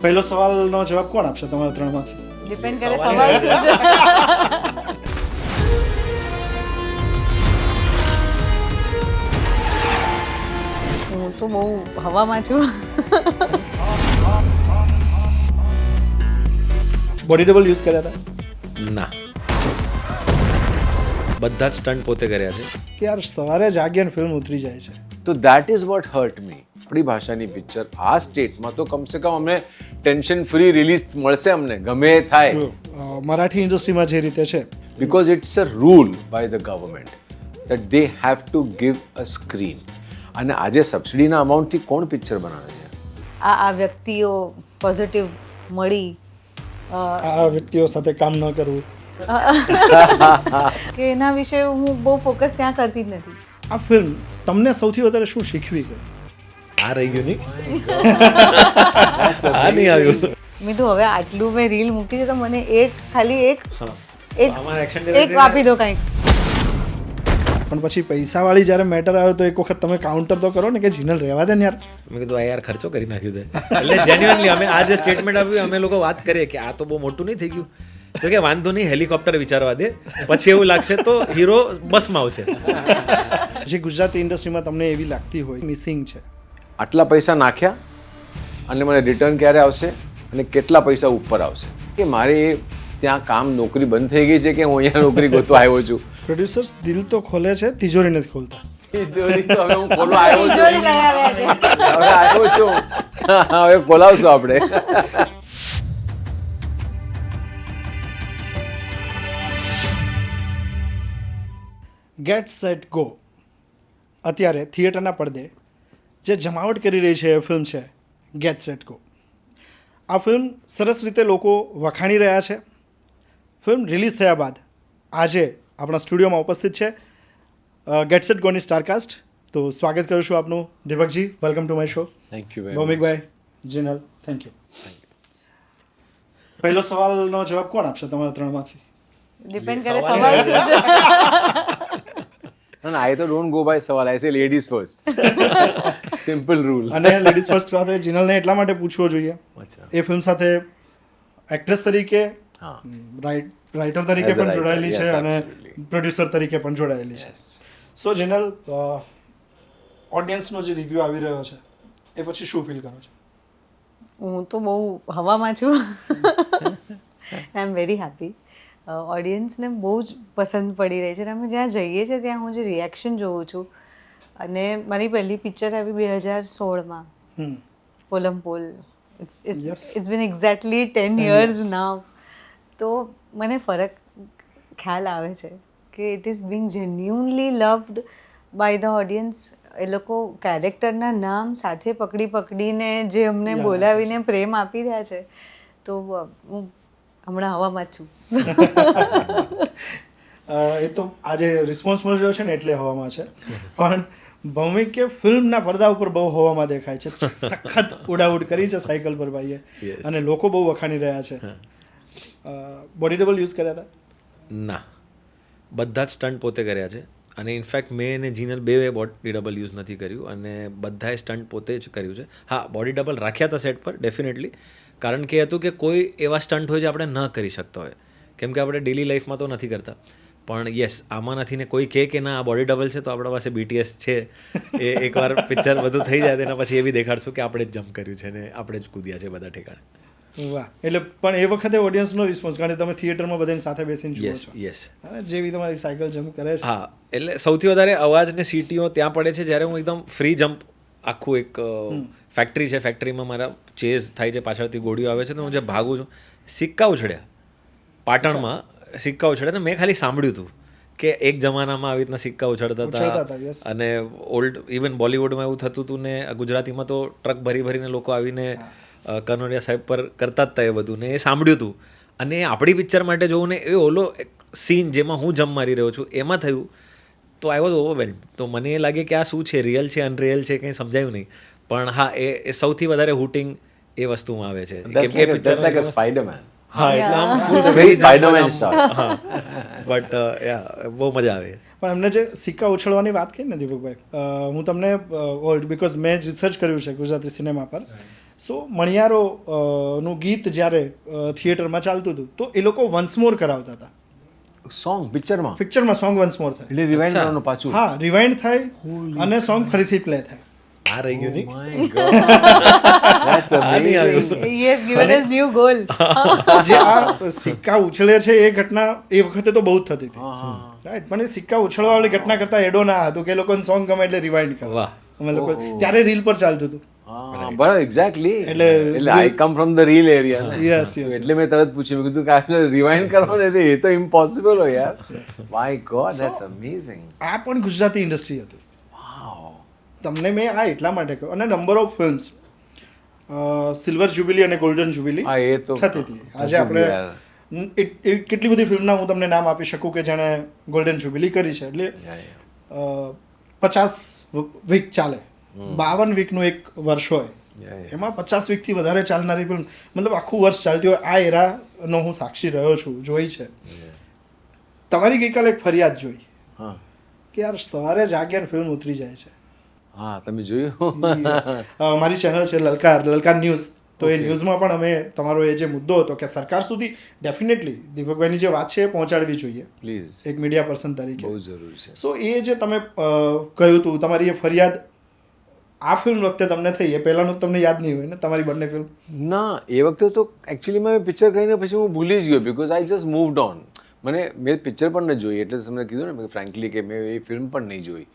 પહેલો સવાલનો જવાબ કોણ આપશે તમારા ત્રણમાંથી? ડિપેન્ડ કરે સવાલ શું છે. હું તો બહુ હવામાં છું. બોડી ડબલ યુઝ કર્યા હતા ના, બધા જ સ્ટન્ટ પોતે કર્યા છે. કે યાર સવારે જાગીને ફિલ્મ ઉતરી જાય છે. તો that is what hurt me. આપણી ભાષાની પિક્ચર આ સ્ટેટમાં તો કમસે કમ અમને ટેન્શન ફ્રી રિલીઝ મળશે, અમને ગમે એ થાય, મરાઠી ઇન્ડસ્ટ્રીમાં જે રીતે છે, because it's a rule by the government that they have to give a screen. અને આજે સબસિડીના અમાઉન્ટથી કોણ પિક્ચર બનાવે છે? આ વ્યક્તિઓ પોઝિટિવ મળી આ વ્યક્તિઓ સાથે કામ ન કરવું, કે એના વિશે હું બહુ ફોકસ ત્યાં કરતી જ નથી. આ ફિલ્મ તમને સૌથી વધારે શું શીખવી ગઈ? આ રહી ગયું નહીં, આ નહીં આવ્યું. મેં તો હવે આટલું મેં રીલ મૂકી છે તો મને ખાલી એક અમારા એક્શન આપી દો કંઈક. પણ પછી પૈસાવાળી જ્યારે મેટર આવે તો એક વખત તમે કાઉન્ટર તો કરો ને કે જીનલ રહેવા દે ને યાર. મેં કીધું આ યાર ખર્ચો કરી નાખ્યું છે. એટલે જેન્યુઅનલી અમે આ જે સ્ટેટમેન્ટ આપ્યું અમે લોકો વાત કરીએ કે આ તો બહુ મોટું નહીં થઈ ગયું, તો કે વાંધો નહીં, હેલિકોપ્ટર વિચારવા દે, પછી એવું લાગશે તો હીરો બસમાં આવશે. જે ગુજરાતી ઇન્ડસ્ટ્રીમાં તમને એવી લાગતી હોય મિસિંગ છે, આટલા પૈસા નાખ્યા અને મને રિટર્ન ક્યારે આવશે અને કેટલા પૈસા ઉપર આવશે? કે મારે ત્યાં કામ નોકરી બંધ થઈ ગઈ છે કે હું અહીંયા નોકરી ગોતવા આવ્યો છું? પ્રોડ્યુસર્સ દિલ તો ખોલે છે, તિજોરી નથી ખોલતા. તિજોરી તો હવે હું ખોલવા આવ્યો છું, તિજોરી લઈ આવ્યા છે. હવે આવ્યો છું, હવે ખોલાવશું આપણે. ગેટ સેટ ગો અત્યારે થિયેટરના પડદે જે જમાવટ કરી રહી છે એ ફિલ્મ છે ગેટ સેટ ગો. આ ફિલ્મ સરસ રીતે લોકો વખાણી રહ્યા છે. ફિલ્મ રિલીઝ થયા બાદ આજે આપણા સ્ટુડિયોમાં ઉપસ્થિત છે ગેટ સેટ ગોની સ્ટારકાસ્ટ. તો સ્વાગત કરું છું આપનું. Deepakji, welcome to my show. Thank you. Bhaumikbhai, Jinal, thank you. પહેલો સવાલનો જવાબ કોણ આપશે તમારા ત્રણમાંથી? ડિપેન્ડ કરે સવાલ શું છે. ના, I તો ડોન્ટ ગો બાય સવાલ, I say ladies first. Simple rule. અને લેડીઝ ફર્સ્ટ સાથે જીનલને એટલા માટે પૂછવો જોઈએ, અચ્છા. એ ફિલ્મ સાથે એક્ટ્રેસ તરીકે, હા. રાઇટર તરીકે As a પણ writer, જોડાયેલી છે yes, અને absolutely. પ્રોડ્યુસર તરીકે પણ જોડાયેલી છે. સો જીનલ, ઓડિયન્સનો જે રિવ્યૂ આવી રહ્યો છે એ પછી શું ફીલ કરો છો? હું તો બહુ હવામાં છું. આઈ એમ વેરી હેપી. ઓડિયન્સને બહુ જ પસંદ પડી રહી છે અને અમે જ્યાં જઈએ છીએ ત્યાં હું જે રિએક્શન જોઉં છું, અને મારી પહેલી પિક્ચર આવી 2016માં, Polam Pol. Yes. It's been exactly 10 years now. તો મને ફરક ખ્યાલ આવે છે કે it is being genuinely loved by the audience. એ લોકો કેરેક્ટરના નામ સાથે પકડીને જે અમને બોલાવીને પ્રેમ આપી રહ્યા છે. તો હું હમણાં હવામાં જ છું. એ તો આજે રિસ્પોન્સ મળી રહ્યો છે ને એટલે હવામાં છે. પણ ભૌમિક કે ફિલ્મના પડદા ઉપર બહુ હવામાં દેખાય છે. સખત ઉડાઉડ કરી છે સાયકલ પર ભાઈએ, અને લોકો બહુ વખાણી રહ્યા છે. બોડી ડબલ યુઝ કર્યા હતા? ના, બધા જ સ્ટન્ટ પોતે કર્યા છે. અને ઇનફેક્ટ મેં અને જીનલ બે બોડી ડબલ યુઝ નથી કર્યું, અને બધાએ સ્ટન્ટ પોતે જ કર્યું છે. હા, બોડી ડબલ રાખ્યા હતા સેટ પર ડેફિનેટલી, કારણ કે હતું કે કોઈ એવા સ્ટન્ટ હોય જે આપણે ન કરી શકતા હોય, કેમ કે આપણે ડેલી લાઈફમાં તો નથી કરતા. પણ યસ, આમાં નથી ને કોઈ કે ના આ બોડી ડબલ છે તો આપણા પાસે BTS છે, એ એકવાર પિક્ચર બધું થઈ જાય તેના પછી એ બી દેખાડશું કે આપણે જ જમ્પ કર્યું છે ને આપણે જ કૂદ્યા છે બધા ઠેકાણે. વાહ. એટલે પણ એ વખતે ઓડિયન્સનો રિસ્પોન્સ, કારણ કે તમે થિયેટરમાં બધાની સાથે બેસીને જુઓ છો, યસ. અને જેવી તમારી સાયકલ જમ્પ કરે છે. હા, એટલે સૌથી વધારે અવાજ ને સીટીઓ ત્યાં પડે છે જ્યારે હું એકદમ ફ્રી જમ્પ, આખું એક ફેક્ટરી છે, ફેક્ટરીમાં મારા ચેઝ થાય છે, પાછળથી ગોળીઓ આવે છે, તો હું જે ભાગું છું, સિક્કા ઉછળ્યા પાટણમાં, સિક્કા ઉછળ્યા. તો મેં ખાલી સાંભળ્યું હતું કે એક જમાનામાં આવી રીતના સિક્કા ઉછળતા હતા, અને ઓલ્ડ ઇવન બોલિવૂડમાં એવું થતું હતું ને ગુજરાતીમાં તો ટ્રક ભરીને લોકો આવીને કનોડિયા સાહેબ પર કરતા જ હતા એ બધું, ને એ સાંભળ્યું હતું. અને આપણી પિક્ચર માટે જોવું ને એ ઓલો સીન જેમાં હું જમ્પ મારી રહ્યો છું એમાં થયું, તો આઈ વોઝ ઓવરવેલ્મ. તો મને એ લાગે કે આ શું છે, રિયલ છે, અનરિયલ છે, કંઈ સમજાયું નહીં. પણ હા, એ સૌથી વધારે હુટિંગ એ વસ્તુમાં આવે છે, કેમ કે That's like a Spider-Man. હા, એટલે આમ ફૂલ Very free Spider-Man style. But બહુ મજા આવે. પણ એમને જે સિક્કા ઉછળવાની વાત કરી ને દીપકભાઈ, હું તમને ઓલ્ડ, બીકોઝ મેં રિસર્ચ કર્યું છે ગુજરાતી સિનેમા પર. સો મણિયારો નું ગીત જ્યારે થિયેટરમાં ચાલતું હતું તો એ લોકો વન્સ મોર કરાવતા હતા. સોંગ પિક્ચરમાં પિક્ચરમાં સોંગ વન્સ મોર થાય. એટલે રિવાઇન્ડ અચ્છા. કરવાનું પાછું. હા, રિવાઇન્ડ થાય અને સોંગ ફરીથી પ્લે થાય. આ રહી ગયું નહીં My God. That's નહીં આવ્યું. amazing. He has given us new goal. જે આ સિક્કા ઉછળે છે એ ઘટના એ વખતે તો બહુ જ થતી હતી, હા. રાઈટ. પણ એ સિક્કા ઉછળવાવાળી ઘટના કરતા એડો ના હતું કે એ લોકોને સોંગ ગમે એટલે રિવાઇન્ડ કરે. વાહ. અમે લોકો ત્યારે રીલ પર ચાલતું હતું. હા, બરાબર, exactly. એટલે I come from the real area ને. Yes, yes, એટલે મેં તરત પૂછ્યું, મેં કીધું કે આપણે રિવાઇન્ડ કરવાનું એટલે એ તો ઇમ્પોસિબલ હોય યાર. My God, that's amazing. આ પણ ગુજરાતી ઇન્ડસ્ટ્રી હતી. Wow. તમને મેં આ એટલા માટે કહ્યું. અને number of films silver jubilee અને ગોલ્ડન જ્યુબિલી હા, એ તો થતી હતી. આજે આપણે યાર. કેટલી બધી ફિલ્મના હું તમને નામ આપી શકું કે જેણે ગોલ્ડન જ્યુબિલી કરી છે. એટલે Yeah, yeah. 50 વીક ચાલે, 52 વીકનું એક વર્ષ હોય, Yeah, yeah. એમાં 50 વીકથી વધારે ચાલનારી ફિલ્મ, મતલબ આખું વર્ષ ચાલતી હોય. આ એરાનો હું સાક્ષી રહ્યો છું, જોઈ છે. તમારી ગઈકાલે એક ફરિયાદ જોઈ હા. કે યાર સવારે જાગ્યા ફિલ્મ ઉતરી જાય છે. હા, તમે જોયું? મારી ચેનલ છે લલકાર ન્યૂઝ. તો એ ન્યૂઝમાં પણ અમે તમારો એ જે મુદ્દો હતો કે સરકાર સુધી ડેફિનેટલી દીપકભાઈની જે વાત છે એ પહોંચાડવી જોઈએ પ્લીઝ, એક મીડિયા પર્સન તરીકે. બહુ જરૂરી છે. સો એ જે તમે કહ્યું હતું તમારી એ ફરિયાદ આ ફિલ્મ વખતે તમને થઈ, એ પહેલાંનું તમને યાદ નહીં હોય ને તમારી બંને ફિલ્મ? ના, એ વખતે તો એકચ્યુઅલી મેં પિક્ચર કહીને પછી હું ભૂલી જ ગયો, because I just moved on. મેં પિક્ચર પણ ન જોઈ, એટલે તમને કીધું ને ફ્રેન્કલી કે મેં એ ફિલ્મ પણ નહીં જોઈ,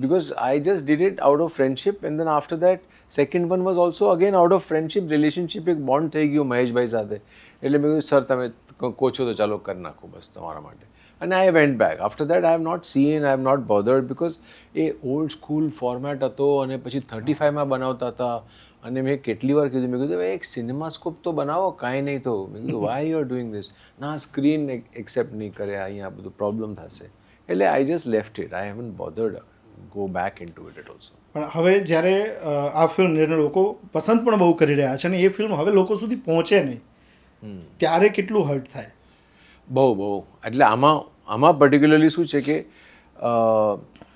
because I just did it out of friendship. And then after that second one was also again out of friendship, relationship, એક બોન્ડ થઈ ગયો મહેશભાઈ સાથે. એટલે મેં કીધું સર તમે કહો છો તો ચાલો કરી નાખો બસ તમારા માટે. અને I went back. After that I have not seen, I have not bothered, because એ ઓલ્ડ સ્કૂલ ફોર્મેટ હતો અને પછી 35માં બનાવતા હતા. અને મેં કેટલી વાર કીધું, મેં કીધું એક સિનેમાસ્કોપ તો બનાવો, કાંઈ નહીં તો. મેં કીધું why you are doing this. ના, સ્ક્રીન એક્સેપ્ટ નહીં કરે, અહીંયા બધું પ્રોબ્લેમ થશે. એટલે I just left it. I haven't bothered go back into it at also. પણ હવે જ્યારે આ ફિલ્મ જેને લોકો પસંદ પણ બહુ કરી રહ્યા છે અને એ ફિલ્મ હવે લોકો સુધી પહોંચે નહીં, ત્યારે કેટલું હર્ટ થાય? બહુ. એટલે આમાં પર્ટિક્યુલરલી શું છે કે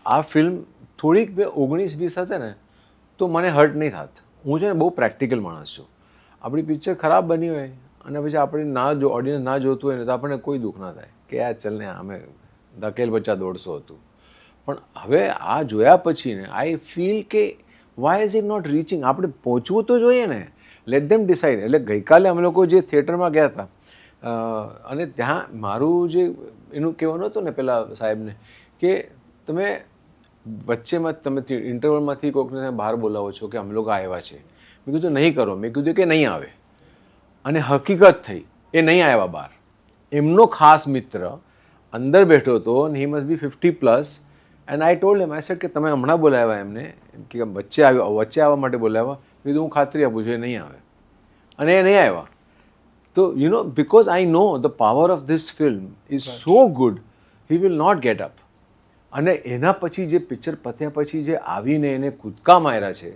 આ ફિલ્મ થોડીક 19-20 હતી ને તો મને હર્ટ નહીં થાત. હું છે ને બહુ પ્રેક્ટિકલ માણસ છું. આપણી પિક્ચર ખરાબ બની હોય અને પછી આપણે ઓડિયન્સ ના જોતું હોય ને તો આપણને કોઈ દુઃખ ના થાય કે યાર ચલ ને અમે ધકેલ બચ્ચા 150 હતું. પણ હવે આ જોયા પછી ને આઈ ફીલ કે why is it not reaching. આપણે પહોંચવું તો જોઈએ ને. Let them decide. એટલે ગઈકાલે અમે લોકો જે થિયેટરમાં ગયા હતા અને ત્યાં મારું જે એનું કહેવાનું હતું ને પેલા સાહેબને કે તમે વચ્ચેમાં તમે ઇન્ટરવલમાંથી કોઈકને બહાર બોલાવો છો કે અમે લોકો આવ્યા છે. મેં કીધું નહીં કરો. મેં કીધું કે નહીં આવે. અને હકીકત થઈ એ નહીં આવ્યા બહાર. એમનો ખાસ મિત્ર અંદર બેઠો હતો અને he must be 50+. And I told him, I said કે તમે હમણાં બોલાવ્યા એમને કે વચ્ચે આવવા માટે બોલાવ્યા? કીધું હું ખાતરી આપું છું એ નહીં આવે. અને એ નહીં આવ્યા. તો you know, because I know the power of this film is so good, he will not get up. અને એના પછી જે પિક્ચર પત્યા પછી જે આવીને એને કૂદકા માર્યા છે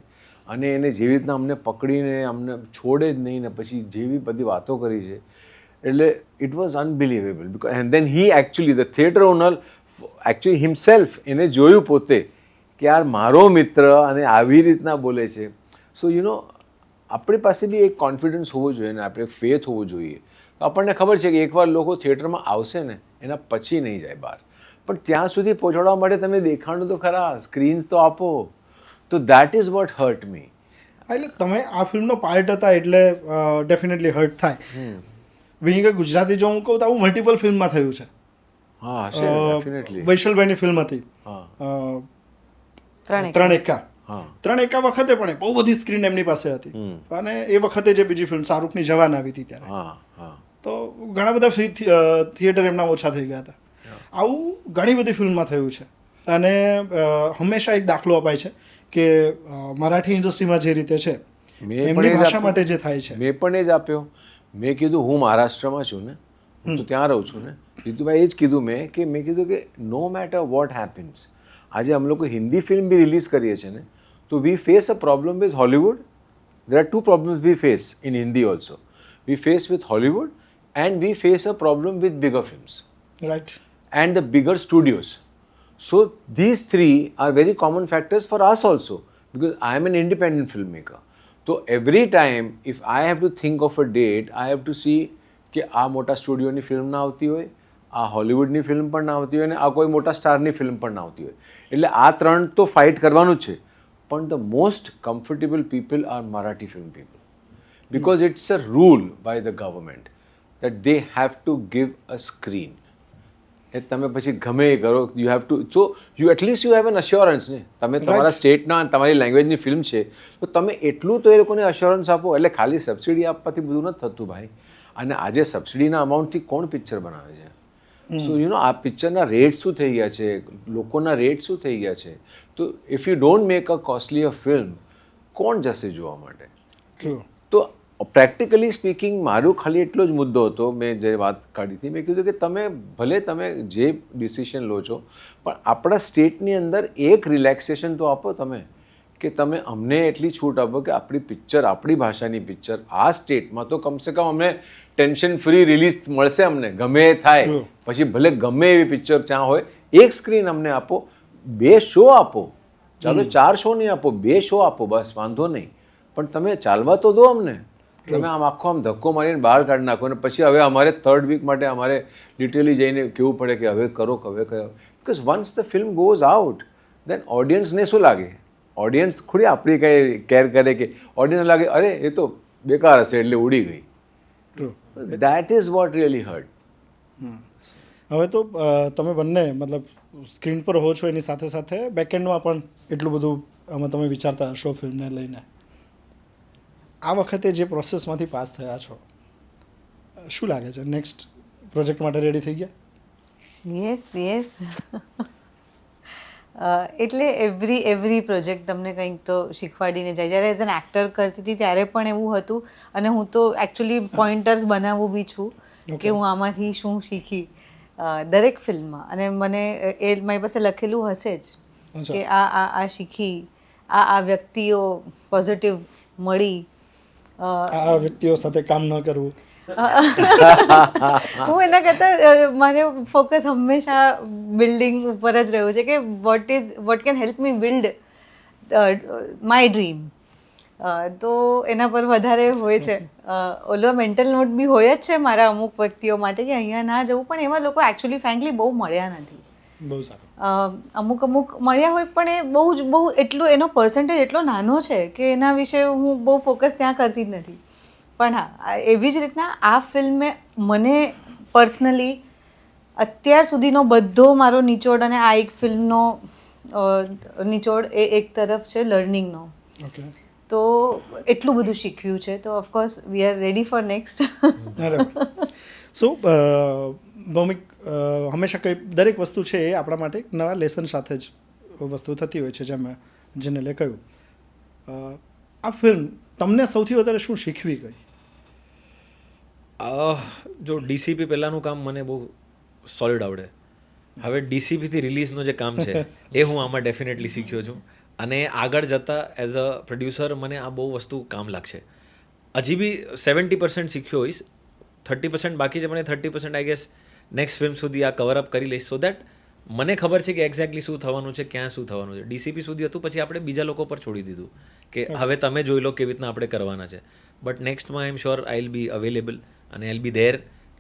અને એને જેવી રીતના અમને પકડીને અમને છોડે જ નહીં ને પછી જેવી બધી વાતો કરી છે, એટલે it was unbelievable. Because and then he actually the theatre owner actually himself એને જોયું પોતે કે યાર મારો મિત્ર અને આવી રીતના બોલે છે. સો યુ નો, આપણી પાસે બી એક કોન્ફિડન્સ હોવો જોઈએ ને આપણે ફેથ હોવો જોઈએ. તો આપણને ખબર છે કે એકવાર લોકો થિયેટરમાં આવશે ને એના પછી નહીં જાય બહાર. પણ ત્યાં સુધી પહોંચાડવા માટે તમે દેખાડો તો ખરા, સ્ક્રીન્સ તો આપો. તો that is what hurt me. એટલે તમે આ ફિલ્મનો પાર્ટ હતા એટલે ડેફિનેટલી હર્ટ થાય. વિંગ ગુજરાતી જો હું કહું તો આવું મલ્ટિપલ ફિલ્મમાં થયું છે. હા, ડેફિનેટલી. વૈશલભાઈની ફિલ્મ હતી હા. ત્રણ એકા. હા. 3 એકા વખતે પણ બહુ બધી સ્ક્રીન એમની પાસે હતી. અને એ વખતે જે બીજી ફિલ્મ શાહરૂખની જવાન આવી હતી ત્યારે હા. હા. તો ઘણા બધા થિયેટર એમના ઓછા થઈ ગયા હતા. આવું ઘણી બધી ફિલ્મમાં થયું છે. અને હંમેશા એક દાખલો અપાય છે કે મરાઠી ઇન્ડસ્ટ્રીમાં જે રીતે છે એમની ભાષા માટે જે થાય છે. મેં પણ એ જ આપ્યો. મેં કીધું હું મહારાષ્ટ્રમાં છું ને, હું તો ત્યાં રહું છું ને. જીતુભાઈ એ જ કીધું મેં કીધું કે નો મેટર વોટ હેપન્સ, આજે અમે લોકો હિન્દી ફિલ્મ બી રિલીઝ કરીએ છીએ ને તો we face a problem with Hollywood. There are 2 problems we face in Hindi also. We face with Hollywood and we face a problem with bigger films. Right. And the bigger studios. So these 3 are very common factors for us also, because I am an independent filmmaker. તો every time if I have to think of a date I have to C કે આ મોટા સ્ટુડિયોની film ના આવતી હોય, આ હોલિવૂડની film પણ ના આવતી હોય અને આ કોઈ મોટા સ્ટારની ફિલ્મ પણ ના આવતી હોય. એટલે આ ત્રણ તો ફાઇટ કરવાનું જ છે. પણ the most comfortable people are Marathi film people, because it's a rule by the government that they have to give a screen. એ તમે પછી ગમે એ કરો, you have to, so you at least you have an assurance ને, તમે તમારા સ્ટેટના તમારી લેંગ્વેજની ફિલ્મ છે તો તમે એટલું તો એ લોકોને અશ્યોરન્સ આપો. એટલે ખાલી સબસિડી આપવાથી બધું નથી થતું ભાઈ. અને આજે સબસિડીના અમાઉન્ટથી કોણ પિક્ચર બનાવે છે? સો યુ નો આ પિક્ચરના રેટ શું થઈ ગયા છે, લોકોના રેટ શું થઈ ગયા છે. તો if you don't make a costly a film, કોણ જશે જોવા માટે? ટ્રુ. તો પ્રેક્ટિકલી સ્પીકિંગ મારું ખાલી એટલો જ મુદ્દો હતો. મેં જે વાત કાઢી હતી, મેં કીધું કે તમે ભલે તમે જે ડિસિશન લો છો પણ આપણા સ્ટેટની અંદર એક રિલેક્સેશન તો આપો તમે, કે તમે અમને એટલી છૂટ આપો કે આપણી પિક્ચર, આપણી ભાષાની પિક્ચર આ સ્ટેટમાં તો કમસે કમ અમને ટેન્શન ફ્રી રિલીઝ મળશે. અમને ગમે એ થાય પછી ભલે ગમે એવી પિક્ચર ત્યાં હોય, એક સ્ક્રીન અમને આપો, 2 શો આપો, ચાલો 4 શો નહીં આપો, 2 શો આપો, બસ વાંધો નહીં, પણ તમે ચાલવા તો દો અમને. તમે આમ આખો આમ ધક્કો મારીને બહાર કાઢી નાખો અને પછી હવે અમારે 3rd વીક માટે અમારે લિટરલી જઈને કહેવું પડે કે હવે કરો, હવે કરો. Because once the film goes out then ઓડિયન્સને શું લાગે? ઓડિયન્સ થોડી આપણી કંઈ કેર કરે કે ઓડિયન્સ લાગે અરે એ તો બેકાર હશે એટલે ઉડી ગઈ. True. That is what really hurt. હવે તો તમે બંને મતલબ સ્ક્રીન પર હો છો, એની સાથે સાથે બેકએન્ડમાં પણ એટલું બધું આમાં તમે વિચારતા હશો ફિલ્મને લઈને. આ વખતે જે પ્રોસેસમાંથી પાસ થયા છો, શું લાગે છે નેક્સ્ટ પ્રોજેક્ટ માટે રેડી થઈ ગયા? યસ એટલે એવરી પ્રોજેક્ટ તમને કંઈક તો શીખવાડીને જાય. જ્યારે એઝ એન એક્ટર કરતી હતી ત્યારે પણ એવું હતું, અને હું તો એકચ્યુઅલી પોઈન્ટર્સ બનાવું બી છું કે હું આમાંથી શું શીખી દરેક ફિલ્મમાં. અને મને એ મારી પાસે લખેલું હશે જ કે આ શીખી, આ વ્યક્તિઓ પોઝિટિવ મળી, આ વ્યક્તિઓ સાથે કામ ન કરવું. હું એના કરતાં મારે ફોકસ હંમેશા બિલ્ડિંગ ઉપર જ રહ્યું છે કે what can help me build my dream. તો એના પર વધારે હોય છે. ઓલો મેન્ટલ નોટ બી હોય જ છે મારા અમુક વ્યક્તિઓ માટે કે અહીંયા ના જવું, પણ એવા લોકો એકચ્યુઅલી ફ્રેન્કલી બહુ મળ્યા નથી. બહુ સારું. અમુક મળ્યા હોય પણ એ બહુ એટલો એનો પર્સન્ટેજ એટલો નાનો છે કે એના વિશે હું બહુ ફોકસ ત્યાં કરતી જ નથી. પણ હા, એવી જ રીતના આ ફિલ્મે મને પર્સનલી અત્યાર સુધીનો બધો મારો નિચોડ, અને આ એક ફિલ્મનો નિચોડ એ એક તરફ છે લર્નિંગનો. ઓકે. તો એટલું બધું શીખ્યું છે. તો of course we are ready for next. So Bhaumik, હંમેશા કંઈ દરેક વસ્તુ છે એ આપણા માટે એક નવા લેસન સાથે જ વસ્તુ થતી હોય છે, જેમ જેને લે કહ્યું. આ ફિલ્મ તમને સૌથી વધારે શું શીખવી ગઈ? જો ડીસીપી પહેલાંનું કામ મને બહુ સોલિડ આવડે. હવે ડીસીપીથી રિલીઝનું જે કામ છે એ હું આમાં ડેફિનેટલી શીખ્યો છું. અને આગળ જતાં એઝ અ પ્રોડ્યુસર મને આ બહુ વસ્તુ કામ લાગશે. હજી બી 70% શીખ્યો હોઈશ, 30% બાકી છે, પણ 30% આઈ ગેસ નેક્સ્ટ ફિલ્મ સુધી આ કવર અપ કરી લઈશ, સો દેટ મને ખબર છે કે એક્ઝેક્ટલી શું થવાનું છે, ક્યાં શું થવાનું છે. ડીસીપી સુધી હતું, પછી આપણે બીજા લોકો પર છોડી દીધું કે હવે તમે જોઈ લો કેવી રીતના આપણે કરવાના છે. બટ નેક્સ્ટમાં I am sure I will be available અને આઈ વિલ બી ધેર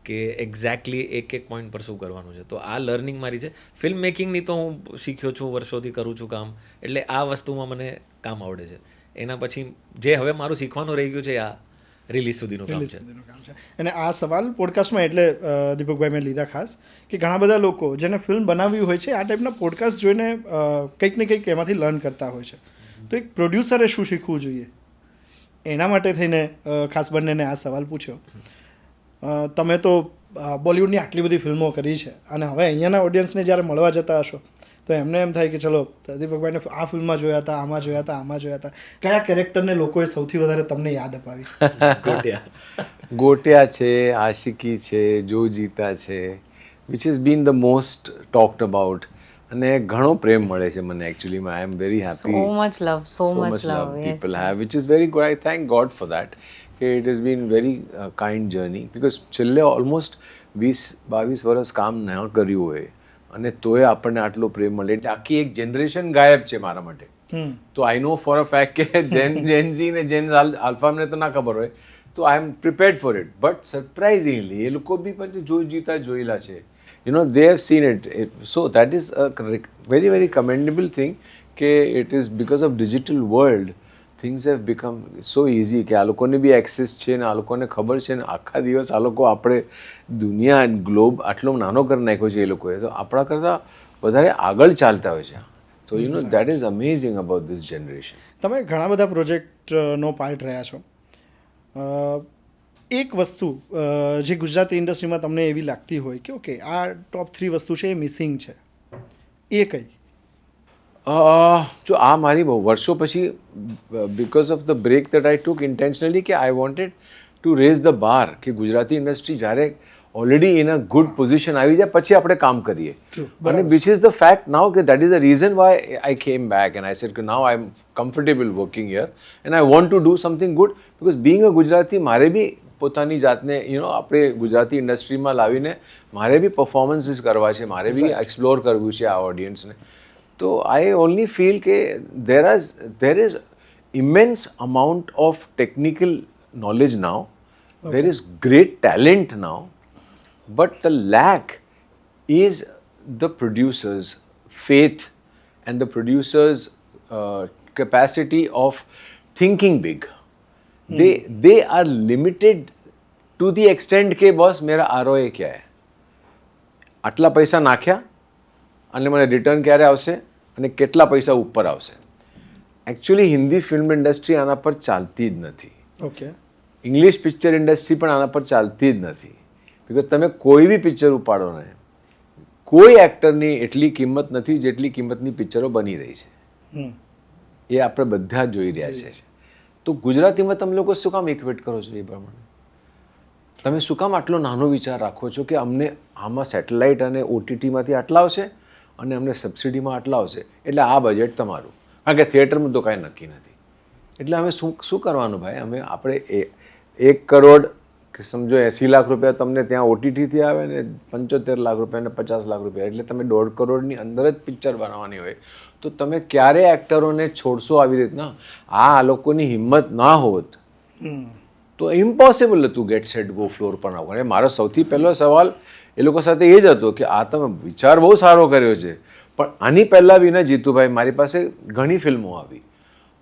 કે એક્ઝેક્ટલી એક પોઈન્ટ પર શું કરવાનું છે. તો આ લર્નિંગ મારી છે. ફિલ્મ મેકિંગની તો હું શીખ્યો છું, વર્ષોથી કરું છું કામ, એટલે આ વસ્તુમાં મને કામ આવડે છે. એના પછી જે હવે મારું શીખવાનું રહી ગયું છે આ રિલીઝ સુધીનું કામ છે. અને આ સવાલ પોડકાસ્ટમાં એટલે દીપકભાઈ મેં લીધા ખાસ કે ઘણા બધા લોકો જેને ફિલ્મ બનાવવી હોય છે આ ટાઈપના પોડકાસ્ટ જોઈને કંઈક ને કંઈક એમાંથી લર્ન કરતા હોય છે. તો એક પ્રોડ્યુસરે શું શીખવું જોઈએ, એના માટે થઈને ખાસ બંનેને આ સવાલ પૂછ્યો. તમે તો બોલિવૂડની આટલી બધી ફિલ્મો કરી છે અને હવે અહીંયાના ઓડિયન્સને જ્યારે મળવા જતા હશો તો એમને એમ થાય કે ચલો દીપકભાઈને આ ફિલ્મમાં જોયા હતા, આમાં જોયા હતા, આમાં જોયા હતા. કયા કેરેક્ટરને લોકોએ સૌથી વધારે તમને યાદ અપાવી? ગોટિયા છે, આશિકી છે, જો જીતા છે, which is been the most talked about. અને ઘણો પ્રેમ મળે છે મને actually. I am very happy. So much love people have, which is very good. I thank god for that કે it is been very kind journey. Because છેલ્લે almost 20-22 વર્ષ કામ ન કર્યું હોય અને તોય આપણને આટલો પ્રેમ મળે એટલે આખી એક જનરેશન ગાયબ છે મારા માટે. તો આઈ નો ફોર અ ફેક્ટ કે જેન ઝી ને જેન આલ્ફાને તો ના ખબર હોય, તો I am prepared for it. But surprisingly એ લોકો બી પછી જોયેલા છે. They have seen it. So that is a very, very commendable thing. કે it is because of digital world things have become so easy કે આ લોકોને બી એક્સેસ છે ને આ લોકોને ખબર છે ને આખા દિવસ આ લોકો આપણે દુનિયા ગ્લોબ આટલો નાનો કરી નાખ્યો છે એ લોકોએ, તો આપણા કરતાં વધારે આગળ ચાલતા હોય છે. તો that is amazing about this generation. તમે ઘણા બધા પ્રોજેક્ટનો પાર્ટ રહ્યા છો. એક વસ્તુ જે ગુજરાતી ઇન્ડસ્ટ્રીમાં તમને એવી લાગતી હોય કે ઓકે આ ટોપ 3 વસ્તુ છે એ મિસિંગ છે, એ કઈ? જો આ મારી બહુ વર્ષો પછી because of the break that I took intentionally કે I wanted to raise the bar કે ગુજરાતી ઇન્ડસ્ટ્રી જ્યારે already in a good position આવી જાય પછી આપણે કામ કરીએ. અને which is the fact now કે that is the reason why I came back and I said કે now I am comfortable working here and I want to do something good. Because being a Gujarati મારે બી પોતાની જાતને આપણે ગુજરાતી ઇન્ડસ્ટ્રીમાં લાવીને મારે બી performances કરવા છે, મારે બી એક્સપ્લોર કરવું છે આ ઓડિયન્સને. તો આઈ ઓનલી ફીલ કે there is immense amount of technical knowledge now. There is great talent now, but the lack is the producers' faith and the producers' capacity of thinking big. They are limited to the extent કે બસ મેરા ROI क्या है, આટલા પૈસા નાખ્યા અને મને return ક્યારે આવશે અને કેટલા પૈસા ઉપર આવશે. એકચ્યુઅલી હિન્દી ફિલ્મ ઇન્ડસ્ટ્રી આના પર ચાલતી જ નથી. ઓકે. ઇંગ્લિશ પિક્ચર ઇન્ડસ્ટ્રી પણ આના પર ચાલતી જ નથી. બિકોઝ તમે કોઈ બી પિક્ચર ઉપાડો ને, કોઈ એક્ટરની એટલી કિંમત નથી જેટલી કિંમતની પિક્ચરો બની રહી છે. એ આપણે બધા જ જોઈ રહ્યા છે. તો ગુજરાતીમાં તમે લોકો શું કામ ઇક્વેટ કરો છો એ પ્રમાણે? તમે શું કામ આટલો નાનો વિચાર રાખો છો કે અમને આમાં સેટેલાઇટ અને OTTમાંથી આટલા આવશે અને અમને સબસિડીમાં આટલા આવશે એટલે આ બજેટ તમારું? કારણ કે થિયેટરમાં તો કાંઈ નક્કી નથી. એટલે અમે શું કરવાનું ભાઈ? આપણે 1 કરોડ કે સમજો 80 લાખ રૂપિયા તમને ત્યાં OTTથી આવે ને 75 લાખ રૂપિયા ને 50 લાખ રૂપિયા, એટલે તમે 1.5 કરોડની અંદર જ પિક્ચર બનાવવાની હોય તો તમે ક્યારે એક્ટરોને છોડશો આવી રીતના? આ લોકોની હિંમત ના હોત તો ઇમ્પોસિબલ હતું ગેટ સેટ ગો ફ્લોર પર આવવાનું. મારો સૌથી પહેલો સવાલ એ લોકો સાથે એ જ હતો કે આ તમે વિચાર બહુ સારો કર્યો છે, પણ આની પહેલાં બી ને જીતુભાઈ મારી પાસે ઘણી ફિલ્મો આવી,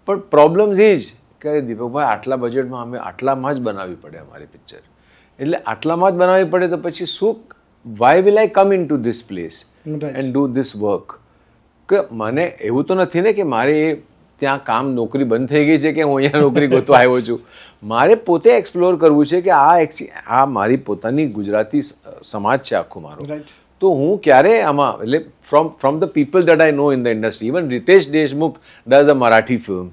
પણ પ્રોબ્લેમ્સ એ જ કે દીપકભાઈ આટલા બજેટમાં અમે આટલામાં જ બનાવવી પડે અમારી પિક્ચર. એટલે આટલામાં જ બનાવવી પડે તો પછી શું, why will I come in to this place and do this work? કે મને એવું તો નથી ને કે મારે ત્યાં કામ નોકરી બંધ થઈ ગઈ છે કે હું અહીંયા નોકરી ગોતવા આવ્યો છું. મારે પોતે એક્સપ્લોર કરવું છે કે આ મારી પોતાની ગુજરાતી સમાજ છે આખું મારો. તો હું ક્યારે આમાં એટલે from the people that I no in the industry, even Ritesh Deshmukh does a Marathi film,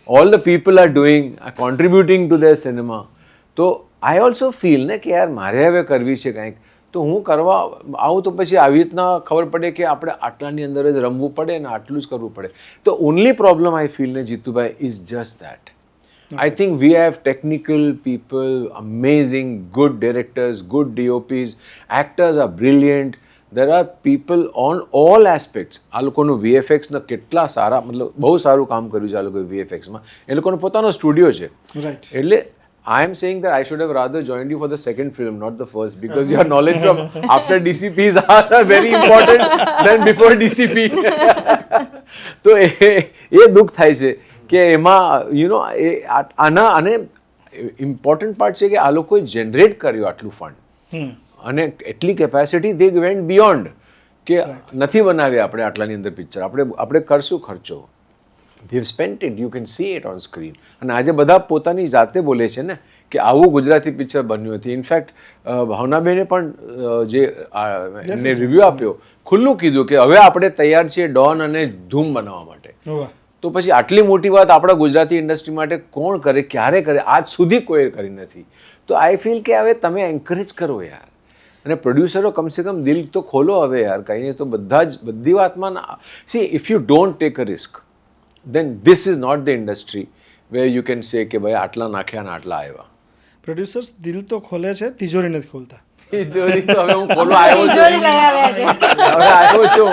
all the people are doing, are contributing to their cinema. તો આઈ ઓલ્સો ફીલ ને કે યાર મારે હવે કરવી છે કંઈક, તો હું કરવા આવું તો પછી આવી રીતના ખબર પડે કે આપણે આટલાની અંદર જ રમવું પડે ને આટલું જ કરવું પડે. તો ઓનલી પ્રોબ્લેમ આઈ ફીલ ને Jitubhai is just that. I think we have technical people, amazing, good directors, good DOPs, actors are brilliant. There are people on all aspects. આ લોકોનું VFX ના કેટલા સારા, મતલબ બહુ સારું કામ કર્યું છે આ લોકોએ VFXમાં. એ લોકોનો પોતાનો સ્ટુડિયો છે. એટલે I am saying that I should have rather joined you for the second film, not the first, because your knowledge from after DCPs are very important than before DCP. તો એ દુઃખ થાય છે કે એમાં આના અને ઇમ્પોર્ટન્ટ પાર્ટ છે કે આ લોકોએ જનરેટ કર્યું આટલું ફંડ અને એટલી કેપેસિટી દે વેન્ટ બિયોન્ડ કે નથી બનાવ્યા આપણે આટલાની અંદર પિક્ચર, આપણે કરશું ખર્ચો. They've spent it, you can see it on screen. અને આજે બધા પોતાની જાતે બોલે છે ને કે આવું ગુજરાતી પિક્ચર બન્યું હતું. ઇનફેક્ટ ભાવનાબેને પણ જે એમને રિવ્યૂ આપ્યો ખુલ્લું કીધું કે હવે આપણે તૈયાર છીએ ડોન અને ધૂમ બનાવવા માટે. તો પછી આટલી મોટી વાત આપણા ગુજરાતી ઇન્ડસ્ટ્રી માટે કોણ કરે, ક્યારે કરે? આજ સુધી કોઈ કરી નથી. તો આઈ ફીલ કે હવે તમે એન્કરેજ કરો યાર, અને પ્રોડ્યુસરો કમસે કમ દિલ તો ખોલો હવે યાર. કંઈ નહીં તો બધી વાતમાં C if you don't take a risk then this is not the industry where you can say કે ભાઈ આટલા નાખ્યા અને આટલા આવ્યા. પ્રોડ્યુસર્સ દિલ તો ખોલે છે, તિજોરી નથી ખોલતા. તિજોરી તો હવે હું ખોલવા આવ્યો છું. તિજોરી લઈ આવ્યા છે. હવે આવ્યો છું.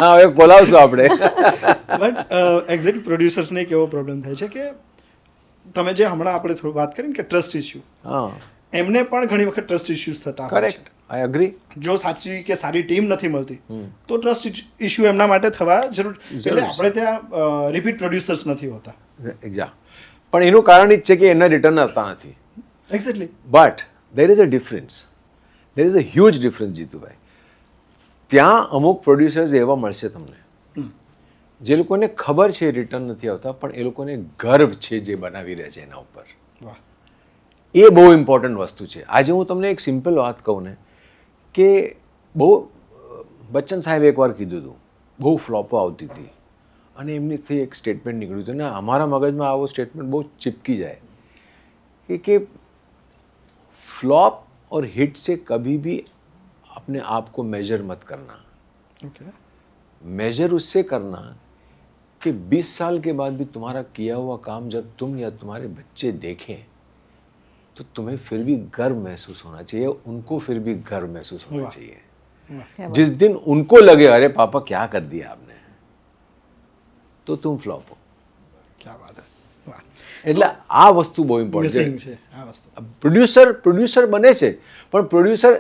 હવે ખોલાવશું આપણે. બટ એક્ઝેક્ટ પ્રોડ્યુસર્સને એક એવો પ્રોબ્લેમ થાય છે કે તમે જે હમણાં આપણે થોડી વાત કરી ને કે ટ્રસ્ટ ઇસ્યુ, હા, એમને પણ ઘણી વખત ટ્રસ્ટ ઇસ્યુઝ થતા હોય કરેક્ટ, છે. આઈ અગ્રી. જો સાચી કે સારી ટીમ નથી મળતી તો ટ્રસ્ટ ઇસ્યુ એમના માટે થવા જરૂર, એટલે આપણે ત્યાં રિપીટ પ્રોડ્યુસર્સ નથી હોતા. યા, પણ એનું કારણ એ જ છે કે એના રિટર્ન આવતા નથી. Exactly. But there is a difference, there is a huge difference Jitubhai. ત્યાં અમુક પ્રોડ્યુસર્સ એવા મળશે તમને જે લોકોને ખબર છે રિટર્ન નથી આવતા, પણ એ લોકોને ગર્વ છે જે બનાવી રહ્યા છે એના ઉપર. વાહ. એ બહુ ઇમ્પોર્ટન્ટ વસ્તુ છે. આજે હું તમને એક સિમ્પલ વાત કહું ને કે બહુ બચ્ચન સાહેબે એકવાર કીધું હતું, બહુ ફ્લોપો આવતી હતી અને એમનીથી એક સ્ટેટમેન્ટ નીકળ્યું હતું ને અમારા મગજમાં આવો સ્ટેટમેન્ટ બહુ ચિપકી જાય कि फ्लॉप और हिट से कभी भी अपने आप को मेजर मत करना. ओके. मेजर उससे करना कि 20 साल के बाद भी तुम्हारा किया हुआ काम जब तुम या तुम्हारे बच्चे देखें तो तुम्हें फिर भी गर्व महसूस होना चाहिए, उनको फिर भी गर्व महसूस होना चाहिए. जिस दिन उनको लगे अरे पापा क्या कर दिया आपने, तो तुम फ्लॉप हो. क्या बात है. વાહ. એટલે આ વસ્તુ બહુ ઇમ્પોર્ટન્ટ મિસિંગ છે આ વસ્તુ. પ્રોડ્યુસર બને છે, પણ પ્રોડ્યુસર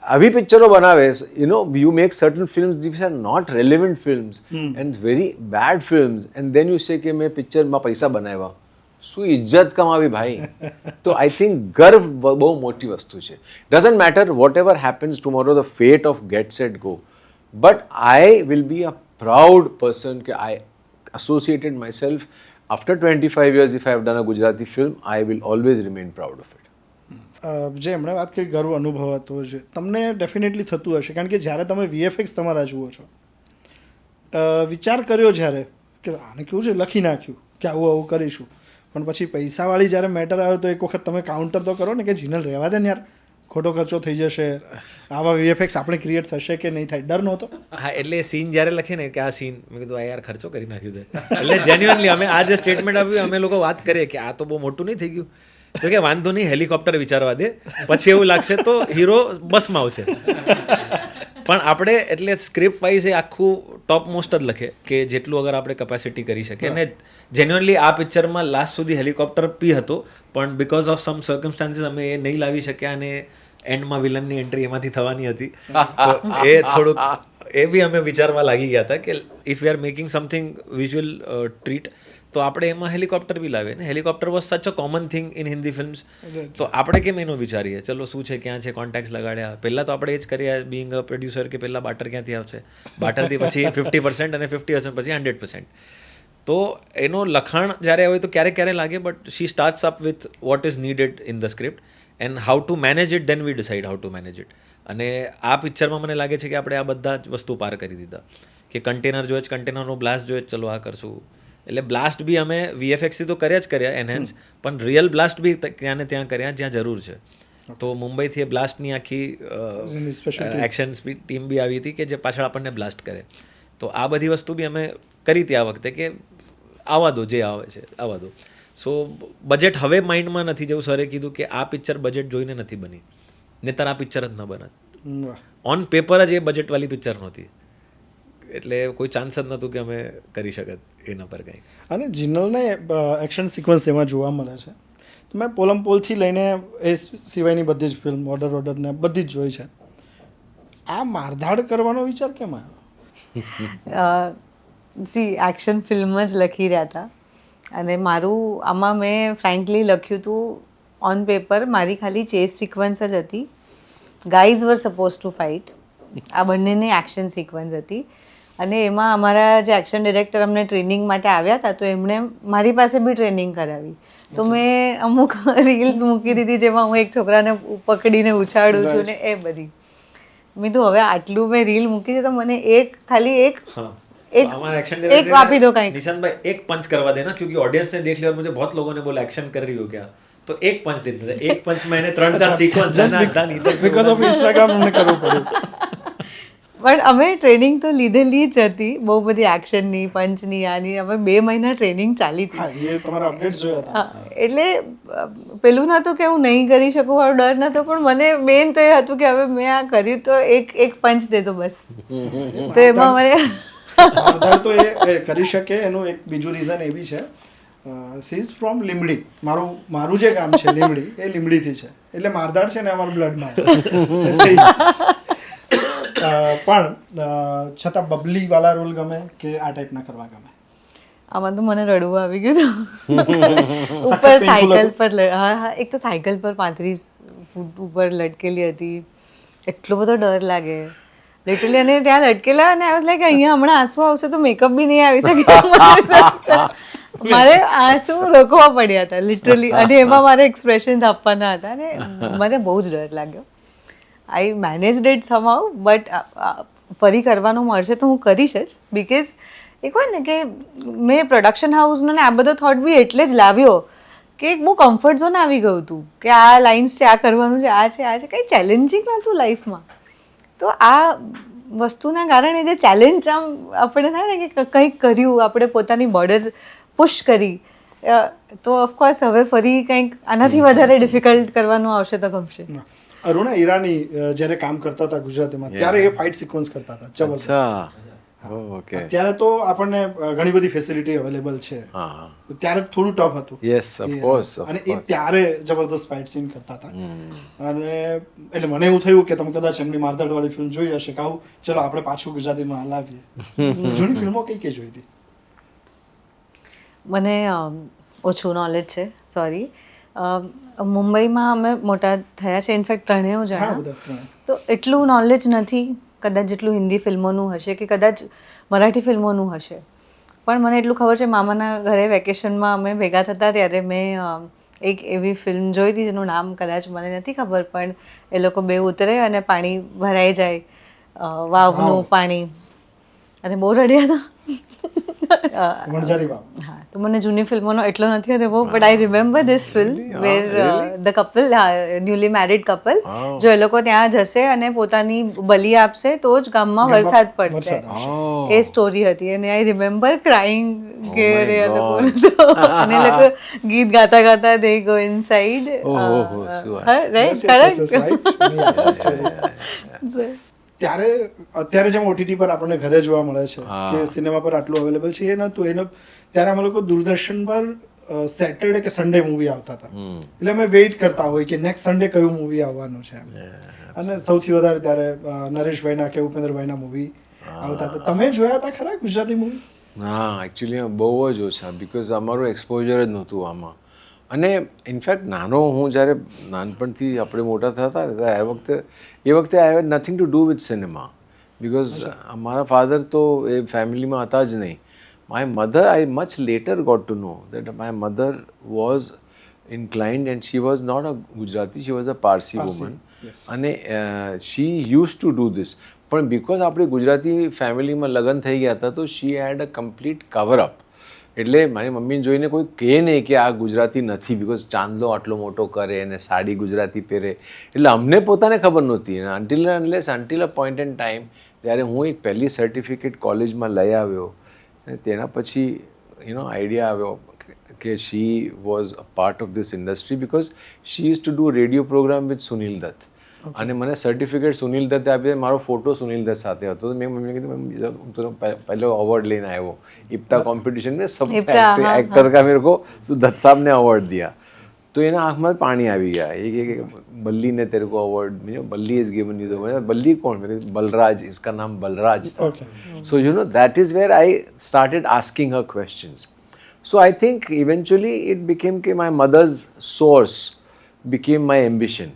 આવી પિક્ચરો બનાવે, you know, you make certain films which are not relevant films and very bad films and then you say કે મેં પિક્ચરમાં પૈસા બનાવ્યા, શું ઇજ્જત કમાવી ભાઈ. તો આઈ થિંક ગર્વ બહુ મોટી વસ્તુ છે. Doesn't matter whatever happens tomorrow the fate of get set go, but I will be a proud person કે I associated myself after 25 years if I have done a Gujarati film, I will always remain proud of it. જે હમણાં વાત કરી ગર્વ અનુભવાતો છે, તમને definitely થતું હશે, કારણ કે જ્યારે તમે VFX તમારા જુઓ છો, વિચાર કર્યો જ્યારે કે આને કેવું છે લખી નાખ્યું કે આવું આવું કરીશું, પણ પછી પૈસાવાળી જ્યારે મેટર આવે તો એક વખત તમે કાઉન્ટર તો કરો ને કે જીનલ રહેવા દે ને યાર, ખોટો ખર્ચો થઈ જશે, આવા VFX આપણે ક્રિએટ થશે કે નહીં થાય, ડર નહોતો? હા, એટલે સીન જ્યારે લખે ને કે આ સીન, મેં કીધું આ યાર ખર્ચો કરી નાખ્યું છે, એટલે જેન્યુઅનલી અમે આ જે સ્ટેટમેન્ટ આપ્યું અમે લોકો વાત કરીએ કે આ તો બહુ મોટું નહીં થઈ ગયું, તો કે વાંધો નહીં હેલિકોપ્ટર વિચારવા દે, પછી એવું લાગશે તો હીરો બસમાં આવશે. પણ આપણે એટલે સ્ક્રિપ્ટ વાઇઝ એ આખું ટોપ મોસ્ટ જ લખે કે જેટલું અગર આપણે કેપેસિટી કરી શકીએ. અને જેન્યુઅનલી આ પિક્ચરમાં લાસ્ટ સુધી હેલિકોપ્ટર પી હતો, પણ બિકોઝ ઓફ સમ સર્કમસ્ટાન્સીસ અમે એ નહીં લાવી શક્યા અને એન્ડમાં વિલનની એન્ટ્રી એમાંથી થવાની હતી, તો એ થોડુંક એ બી અમે વિચારવા લાગી ગયા હતા કે if we are making something visual treat તો આપણે એમાં હેલિકોપ્ટર બી લાવીએ ને. Helicopter was such a common thing in Hindi films, તો આપણે કેમ એનો વિચારીએ, ચલો શું છે, ક્યાં છે, કોન્ટેક્ટ લગાડ્યા. પહેલાં તો આપણે એ જ કરીએ બિંગ અ પ્રોડ્યુસર કે પહેલાં બાટર ક્યાંથી આવશે, બાટરથી પછી 50% અને 50% પછી 100%. તો એનો લખાણ જ્યારે હોય તો ક્યારે લાગે, but she starts up with what is needed in the script and how to manage it, then we decide how to manage it. અને આ પિક્ચરમાં મને લાગે છે કે આપણે આ બધા જ વસ્તુ પાર કરી દીધા કે કન્ટેનર જોઈએ જ, કન્ટેનરનો બ્લાસ્ટ જોઈએ જ, ચલો આ કરશું. એટલે બ્લાસ્ટ બી અમે VFXથી તો કર્યા એનહેન્સ, પણ રિયલ બ્લાસ્ટ બી ત્યાં ને ત્યાં કર્યા જ્યાં જરૂર છે. તો મુંબઈથી એ બ્લાસ્ટની આખી એક્શન ટીમ બી આવી હતી કે જે પાછળ આપણને બ્લાસ્ટ કરે. તો આ બધી વસ્તુ બી અમે કરી હતી આ વખતે કે આવવા દો, જે આવે છે આવવા દો. સો બજેટ હવે માઇન્ડમાં નથી, જેવું સરે કીધું કે આ પિક્ચર બજેટ જોઈને નથી બની, નહીતર આ પિક્ચર જ ન બનત. ઓન પેપર જ એ બજેટવાળી પિક્ચર નહોતી, એટલે કોઈ ચાન્સ જ નહોતું કે અમે કરી શકત એના પર કંઈ. અને જિનલને એક્શન સિક્વન્સ એમાં જોવા મળે છે. તો મેં પોલમ પોલથી લઈને એ સિવાયની બધી જ ફિલ્મ ઓર્ડરને બધી જ જોઈ છે. આ મારધાડ કરવાનો વિચાર કેમ આવ્યો? એક્શન ફિલ્મ જ લખી રહ્યા હતા અને મારું આમાં મેં ફ્રેન્કલી લખ્યું હતું ઓન પેપર, મારી ખાલી ચેસ સિક્વન્સ જ હતી. Guys were suppose to fight, આ બંનેની એક્શન સિક્વન્સ હતી. અને એમાં અમારા જે એક્શન ડિરેક્ટર અમને ટ્રેનિંગ માટે આવ્યા હતા, તો એમણે મારી પાસે બી ટ્રેનિંગ કરાવી. તો મેં અમુક રીલ્સ મૂકી દીધી જેમાં હું એક છોકરાને પકડીને ઉછાળું છું ને એ બધી. મેં તો હવે આટલું મેં રીલ મૂકી છે તો મને ખાલી એક આપી દો કંઈક. निशांत भाई एक पंच करवा देना, क्योंकि ऑडियंस ने देख लिया और मुझे बहुत लोगों ने बोला एक्शन कर रही हो क्या, तो एक पंच दे देते. एक पंच मैंने 3-4 सीक्वेंस बिकॉज ऑफ इंस्टाग्राम અમને કરવું પડ્યું. પણ અમે ટ્રેનિંગ તો લીધેલી જ હતી, બહુ બધી એક્શનની, પંચની, આની. અમે 2 મહિના ટ્રેનિંગ ચાલી હતી. હા, એ તમારા અપડેટ્સ જોયા હતા. એટલે પેલું નહોતું કે હું નહીં કરી શકું મારો ડર નહોતો, પણ મને મેઇન તો એ હતું કે હવે મેં આ કર્યું તો એક પંચ દે દો બસ. તો એમાં મને મારધાડ તો એ કરી શકે. એનું એક બીજું રીઝન એ બી છે, સી ઇઝ ફ્રોમ લીમડી. મારું જે ગામ છે લીમડી, એ લીમડીથી છે, એટલે મારધાડ છે ને અમારા બ્લડમાં. પણ છતાં બબલી વાળા રોલ ગમે કે આ ટાઈપના કરવા ગમે? આમાં તો મને રડવું આવી ગયું હતું. ઉપર સાયકલ પર હા, એક તો સાયકલ પર 35 ફૂટ ઉપર લટકેલી હતી, એટલો બધો ડર લાગે લિટરલી. અને ત્યાં લટકેલા અને આઈ વોઝ લાઈક અહીંયા હમણાં આંસુ આવશે તો મેકઅપ બી નહીં આવી શકે. મારે આંસુ રોકવા પડ્યા હતા લિટરલી, અને એમાં મારે એક્સપ્રેશન આપવાના હતા અને મને બહુ જ ડર લાગ્યો. આઈ મેનેજડ ઇટ સમહાઉ, બટ ફરી કરવાનું મળશે તો હું કરીશ જ. બિકોઝ એક હોય ને કે મેં પ્રોડક્શન હાઉસનો ને આ બધો થોટ બી એટલે જ લાવ્યો કે એક બહુ કમ્ફર્ટ ઝોન આવી ગયું હતું કે આ લાઇન્સ છે, આ કરવાનું છે, આ છે, કંઈ ચેલેન્જિંગ નહોતું લાઈફમાં. તો આ વસ્તુના કારણે જે ચેલેન્જ આમ આપણે થાય ને કે કંઈક કર્યું, આપણે પોતાની બોર્ડર પુશ કરી, તો ઓફકોર્સ હવે ફરી કંઈક આનાથી વધારે ડિફિકલ્ટ કરવાનું આવશે તો ગમશે. અરુણા ઈરાની જ્યારે કામ કરતા હતા ગુજરાતીમાં, ત્યારે એ ફાઇટ સિક્વન્સ કરતા હતા જબરદસ્ત. ઓકે. અત્યારે તો આપણને ઘણી બધી ફેસિલિટી અવેલેબલ છે, ત્યારે થોડું ટફ હતું. Yes, of course. અને એ ત્યારે જબરદસ્ત ફાઇટ સીન કરતા હતા. અને એટલે મને એવું થયું કે તમે કદાચ એમની મારધાડ વાળી ફિલ્મ જોઈ હશે, કે આવું ચલો આપણે પાછું ગુજરાતીમાં લાવીએ. જૂની ફિલ્મો કઈ કઈ જોઈ હતી? મને ઓછું નોલેજ છે, સોરી. મુંબઈમાં અમે મોટા થયા છે, ઇનફેક્ટ ત્રણેય જણા, તો એટલું નોલેજ નથી કદાચ જેટલું હિન્દી ફિલ્મોનું હશે કે કદાચ મરાઠી ફિલ્મોનું હશે. પણ મને એટલું ખબર છે, મામાના ઘરે વેકેશનમાં અમે ભેગા થતા ત્યારે મેં એક એવી ફિલ્મ જોઈ હતી જેનું નામ કદાચ મને નથી ખબર, પણ એ લોકો બે ઉતરે અને પાણી ભરાઈ જાય, વાવનું પાણી, અને બહુ રડ્યા હતા. વણઝારી વાવ. હા, તો મને જૂની ફિલ્મોનો એટલો નથી અનુભવ, but I remember this film where the couple, newly married couple, જો એ લોકો ત્યાં જશે અને પોતાની બલી આપશે તો જ ગામમાં વરસાદ પડશે, એ સ્ટોરી હતી. અને આઈ રિમેમ્બર ક્રાઇંગ કે અરે એ લોકો, અને એ લોકો ગીત ગાતા ગાતા દે ગો ઇનસાઇડ. ત્યારે અત્યારે જેમ OTT પર આપણને ઘરે જોવા મળે છે કે સિનેમા પર આટલું અવેલેબલ છે, એ નહોતું. એને ત્યારે અમે લોકો દૂરદર્શન પર સેટરડે કે સન્ડે મૂવી આવતા હતા, એટલે અમે વેઇટ કરતા હોય કે નેક્સ્ટ સન્ડે કયું મૂવી આવવાનું છે. અને સૌથી વધારે ત્યારે નરેશભાઈના કે ઉપેન્દ્રભાઈના મૂવી આવતા હતા. તમે જોયા હતા ખરા ગુજરાતી મૂવી? હા, એકચ્યુઅલી બહુ જ ઓછા, બિકોઝ અમારું એક્સપોઝર જ નહોતું આમાં. અને ઇનફેક્ટ હું જ્યારે નાનપણથી આપણે મોટા થતા હતા એ વખતે I had nothing to do with cinema, because મારા ફાધર તો એ ફેમિલીમાં હતા જ નહીં. My mother, I much later got to know that my mother was inclined and she was not a Gujarati, she was a Parsi woman. અને she used to do this. પણ because આપણી ગુજરાતી ફેમિલીમાં લગ્ન થઈ ગયા હતા તો શી હેડ અ કમ્પ્લીટ કવર અપ. એટલે મારી મમ્મીને જોઈને કોઈ કહે નહીં કે આ ગુજરાતી નથી, બિકોઝ ચાંદલો આટલો મોટો કરે અને સાડી ગુજરાતી પહેરે, એટલે અમને પોતાને ખબર નહોતી. અન્ટિલ અ પોઈન્ટ એન્ડ ટાઈમ જ્યારે હું એક પહેલી સર્ટિફિકેટ કોલેજમાં લઈ આવ્યો, તેના પછી આઈડિયા આવ્યો કે she was a part of this industry, because she use to do radio programme with Sunil Dutt. અને મને સર્ટિફિકેટ સુનિલ દત્તે આપી, મારો ફોટો સુનિલ દત્ત સાથે હતો. મેં મમ્મીને કીધું હું તો પહેલો અવॉर्ड लेने आया वो इप्टा कंपटीशन में, सब एक्टर का मेरे को दत्त साहब ने अवार्ड दिया. तो ये ना आँख में पानी आ गया. ये बल्ली ने तेरे को अवार्ड, बल्ली इज गिवन यू द, बल्ली कौन? बलराज, इसका नाम बलराज था. So that is where I started asking her questions. So I think eventually it became that my mother's source became my ambition.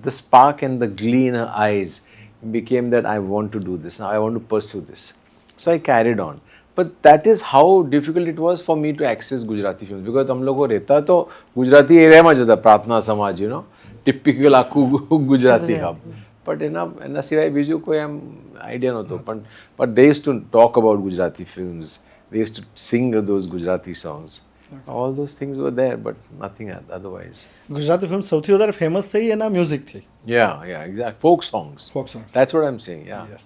The spark and the glee in her eyes became that I want to do this. Now I want to pursue this. So I carried on. But that is how difficult it was for me to access Gujarati films, because हम लोगों रहता तो Gujarati area में जता प्रार्थना समाज, typical आखू Gujarati hub. But એના સિવાય બીજું કોઈ એમ આઈડિયા નહોતો. But they used to talk about Gujarati films. They used to sing those Gujarati songs. All those things were there, but nothing otherwise. Gujarati film સૌથી વધારે ફેમસ થઈ એના મ્યુઝિકથી. Yeah, exactly. Folk songs. That's what I'm saying. Yeah. Yes.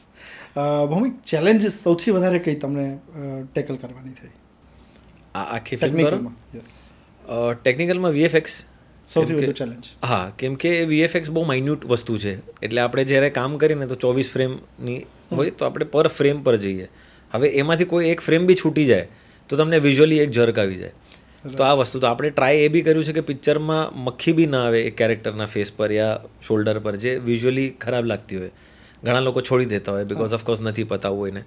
Bhaumik, challenges સૌથી વધારે કઈ તમને tackle કરવાની થઈ આખી ફિલ્મ ટેકનિકલમાં? યસ. ટેકનિકલમાં VFX સૌથી વધુ ચેલેન્જ. હા, કેમ કે VFX બહુ માઇન્યુટ વસ્તુ છે. એટલે આપણે જ્યારે કામ કરીએ ને તો 24 ફ્રેમની હોય તો આપણે પર ફ્રેમ પર જઈએ. હવે એમાંથી કોઈ એક ફ્રેમ બી છૂટી જાય તો તમને વિઝ્યુઅલી એક જર્ક આવી જાય. તો આ વસ્તુ તો આપણે ટ્રાય એ બી કર્યું છે કે પિક્ચરમાં મક્ખી બી ના આવે એ કેરેક્ટરના ફેસ પર યા શોલ્ડર પર, જે વિઝ્યુઅલી ખરાબ લાગતી હોય. ઘણા લોકો છોડી દેતા હોય બિકોઝ ઓફકોર્સ નથી પતાવવું હોય ને.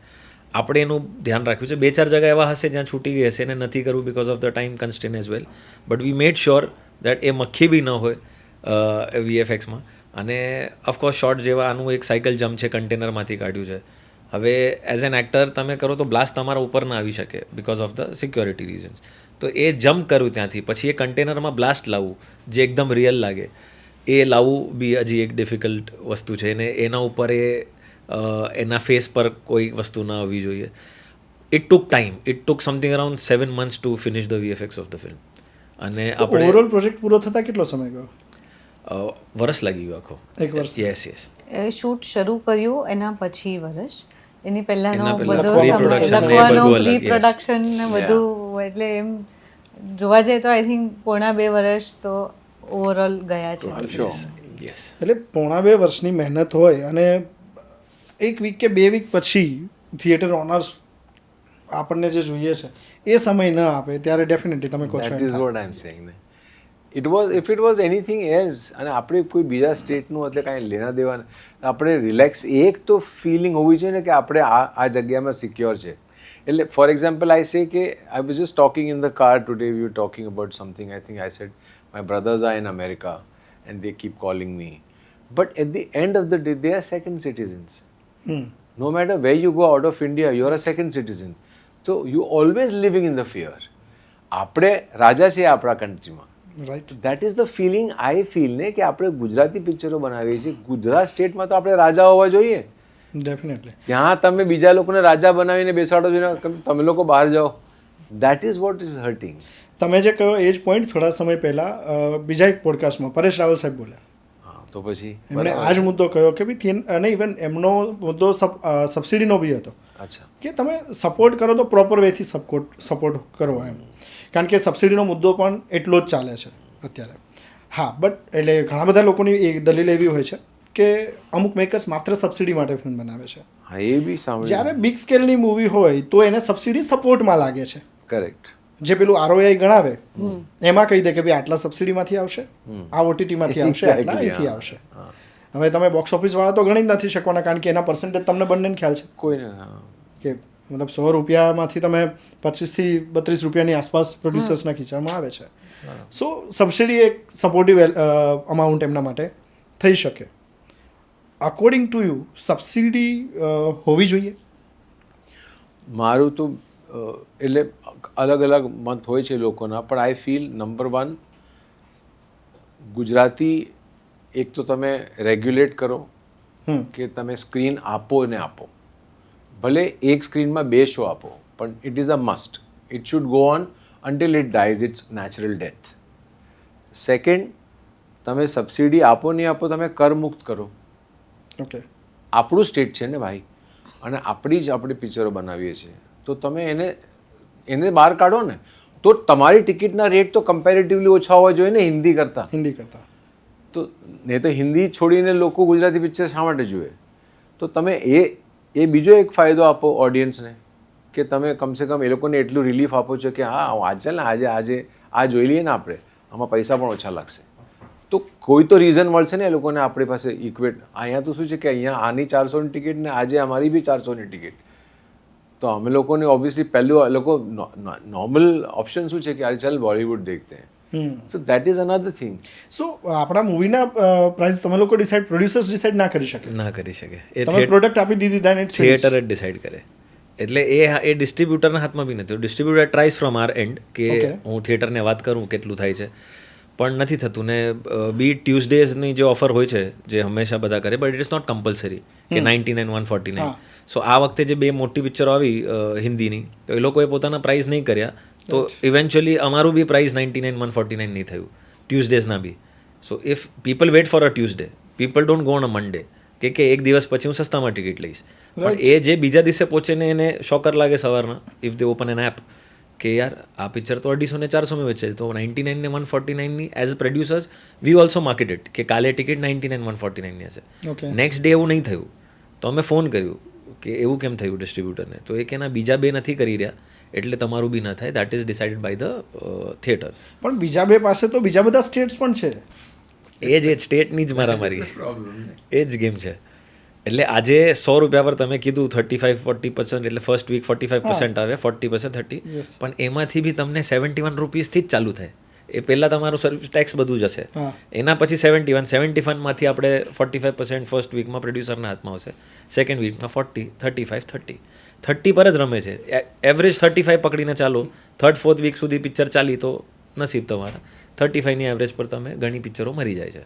આપણે એનું ધ્યાન રાખ્યું છે. 2-4 જગ્યા એવા હશે જ્યાં છૂટી ગઈ હશે અને નથી કરવું because of the time constraint as well. But we made sure that એ મક્ખી બી ન હોય VFXમાં. અને ઓફકોર્સ શોર્ટ જેવા આનું એક સાયકલ જમ્પ છે, કન્ટેનરમાંથી કાઢ્યું છે. હવે એઝ એન એક્ટર તમે કરો તો બ્લાસ્ટ તમારા ઉપર ના આવી શકે because of the security reasons. તો એ જમ્પ કરવું ત્યાંથી, પછી એ કન્ટેનરમાં બ્લાસ્ટ લાવવું જે એકદમ રિયલ લાગે, એ લાવવું બી હજી એક ડિફિકલ્ટ વસ્તુ છે. ને એના ઉપર એના ફેસ પર કોઈ વસ્તુ ના આવવી જોઈએ. It took time. It took something around 7 months two finish the VFX of the film. અને આપણે ઓવરઓલ પ્રોજેક્ટ પૂરો થતા કેટલો સમય ગયો? વરસ લાગી ગયું આખો. 1 વર્ષ. યસ. એ શૂટ શરૂ કર્યું એના પછી વર્ષ, એની પહેલાનો એના પહેલા બધો pre-production ને લખવાનો બધું અલગ, પ્રી પ્રોડક્શન ને બધું, એટલે એમ જોવા જઈએ તો આઈ થિંક 1.5-2 વર્ષ તો ઓવરઓલ ગયા છે. યસ. એટલે 1.5-2 વર્ષની મહેનત હોય અને 1 વીક કે 2 વીક પછી થિયેટર ઓનર્સ આપણને જે જોઈએ છે એ સમય ન આપે ત્યારે ડેફિનેટલી તમે કહો છો That એમ is થાય. what I'm saying ને. If it was anything else અને આપણે કોઈ બીજા સ્ટેટનું એટલે કાંઈ લેના દેવા નહીં, આપણે રિલેક્સ, એક તો ફિલિંગ હોવી જોઈએ ને કે આપણે આ જગ્યામાં સિક્યોર છે. એટલે ફોર એક્ઝામ્પલ આઈ સે કે I was just talking in the car today, we were talking about something. I think I said my brothers are in America and they keep calling me, but at the end of the day they are second citizens. No matter where you go out of India, you are a second citizen. So you always living in the fear. આપણે રાજા છીએ આપણા કન્ટ્રીમાં. Right. That is the feeling I feel ને કે આપણે ગુજરાતી પિક્ચરો બનાવીએ છીએ. ગુજરાત સ્ટેટમાં તો આપણે રાજા હોવા જોઈએ. ડેફિનેટલી. ત્યાં તમે બીજા લોકોને રાજા બનાવીને બેસાડો છો ને તમે લોકો બહાર જાઓ. That is what is hurting. તમે જે કહ્યો એ જ પોઈન્ટ થોડા સમય પહેલાં બીજા એક પોડકાસ્ટમાં પરેશ રાવલ સાહેબ બોલ્યા. હા તો પછી એમણે આ જ મુદ્દો કહ્યો કે ભાઈ અને ઇવન એમનો મુદ્દો સબસિડીનો બી હતો અચ્છા કે તમે સપોર્ટ કરો તો પ્રોપર વેથી સપોર્ટ કરો એમ, કારણ કે સબસિડીનો મુદ્દો પણ એટલો જ ચાલે છે અત્યારે. હા, બટ એટલે ઘણા બધા લોકોની એક દલીલ એવી હોય છે કે અમુક મેકર્સ માત્ર સબસિડી માટે ફિલ્મ બનાવે છે. હા એ બી સાંભળ્યું. જ્યારે બિગ સ્કેલની મૂવી હોય તો એને સબસિડી સપોર્ટમાં લાગે છે. કરેક્ટ. જે પેલું ROI ગણાવે એમાં કહી દે કે ભાઈ આટલા સબસિડીમાંથી આવશે, આ OTTમાંથી આવશે, આટલા અહીંથી આવશે. હવે તમે બોક્સ ઓફિસ વાળા તો ગણી જ નથી શકવાના, કારણ કે એના પર્સન્ટેજ તમને બંનેને ખ્યાલ છે કોઈને કે મતલબ 100 રૂપિયામાંથી તમે 25 થી 32 રૂપિયાની આસપાસ પ્રોડ્યુસર્સના ખીચામાં આવે છે. સો સબસિડી એક સપોર્ટિવ અમાઉન્ટ એમના માટે થઈ શકે. અકોર્ડિંગ ટુ યુ સબસિડી હોવી જોઈએ? મારું તો એટલે અલગ અલગ મત હોય છે લોકોના, પણ આઈ ફીલ નંબર 1 ગુજરાતી એક તો તમે રેગ્યુલેટ કરો કે તમે સ્ક્રીન આપો ને આપો. ભલે એક સ્ક્રીનમાં 2 શો આપો, પણ it is a must. It should go on until it dies its natural death. Second, તમે સબસિડી આપો નહીં આપો, તમે કરમુક્ત કરો. ઓકે. આપણું સ્ટેટ છે ને ભાઈ, અને આપણી જ આપણે પિક્ચરો બનાવીએ છીએ, તો તમે એને બહાર કાઢો ને, તો તમારી ટિકિટના રેટ તો કમ્પેરેટિવલી ઓછા હોવા જોઈએ ને હિન્દી કરતાં. તો નહીં તો હિન્દી છોડીને લોકો ગુજરાતી પિક્ચર શા માટે જુએ? તો તમે એ બીજો એક ફાયદો આપો ઓડિયન્સને કે તમે કમસે કમ એ લોકોને એટલું રિલીફ આપો છો કે હા ચાલ ને આજે આ જોઈ લઈએ ને આપણે, આમાં પૈસા પણ ઓછા લાગશે. તો કોઈ તો રીઝન મળશે ને એ લોકોને આપણી પાસે ઇક્વેટ. અહીંયા તો શું છે કે અહીંયા આની 400ની ટિકિટ ને આજે અમારી બી 400ની ટિકિટ. તો અમે લોકોને ઓબ્વિયસલી પહેલું લોકો નોર્મલ ઓપ્શન શું છે કે આજે ચાલ બોલિવૂડ દેખતે हैं. So that is another thing. So આપણા મૂવીના પ્રાઇસ તમે લોકો ડિસાઇડ, પ્રોડ્યુસર્સ ડિસાઇડ ના કરી શકે? ના કરી શકે. એ તમે પ્રોડક્ટ આપી દીધી દેન ઇટ્સ થિયેટર જ ડિસાઇડ કરે. એટલે એ ડિસ્ટ્રીબ્યુટરના હાથમાં બી નથી. Distributor tries from our end કે હું થિયેટરને વાત કરું કેટલું થાય છે, પણ નથી થતું. ને બી ટ્યુઝડેઝની જે ઓફર હોય છે જે હંમેશા બધા કરે, but it is not compulsory કે 99, 149. સો આ વખતે જે 2 મોટી પિક્ચરો આવી હિન્દીની, તો એ લોકોએ પોતાના પ્રાઇસ નહીં કર્યા, તો ઇવેન્ચ્યુઅલી અમારું બી પ્રાઇસ 99, 149 નહીં થયું ટ્યુઝડેઝના બી. So if people wait for a Tuesday, people don't go on a Monday કે એક દિવસ પછી હું સસ્તામાં ટિકિટ લઈશ. પણ એ જે બીજા દિવસે પહોંચે ને એને શોકર લાગે સવારના, if they open N app, કે યાર આ પિક્ચર તો 250 ને 400 में વેચે તો 99 ને 149 ની as producers we also market it કે કાલે ટિકિટ 99 149 ની હશે. ઓકે નેક્સ્ટ ડે એવું નહીં થયું તો અમે ફોન કર્યું કે એવું કેમ થયું ડિસ્ટ્રીબ્યુટરને, તો એ કે ના બીજા બે નથી કરી રહ્યા એટલે તમારું બી ના થાય, that is decided by the theatre. પણ બીજા બે પાસે તો બીજા બધા સ્ટેટ્સ પણ છે. એ જ સ્ટેટની જ મારામારી, એ જ ગેમ છે. એટલે આજે 100 રૂપિયા પર તમે કીધું 35-40% એટલે ફર્સ્ટ વીક 45% આવે, 40% 30, Yes. પણ એમાંથી બી તમને 71 રૂપીસથી જ ચાલુ થાય. એ પહેલાં તમારું સર્વિસ ટેક્સ બધું જશે, હા. એના પછી 75માંથી આપણે 45% ફર્સ્ટ વીકમાં પ્રોડ્યુસરના હાથમાં આવશે, સેકન્ડ વીકમાં 40, 35, 30 પર જ રમે છે. એવરેજ 35 પકડીને ચાલો, થર્ડ ફોર્થ વીક સુધી પિક્ચર ચાલી તો નસીબ તમારા, 35ની એવરેજ પર તમે ઘણી પિક્ચરો મરી જાય છે.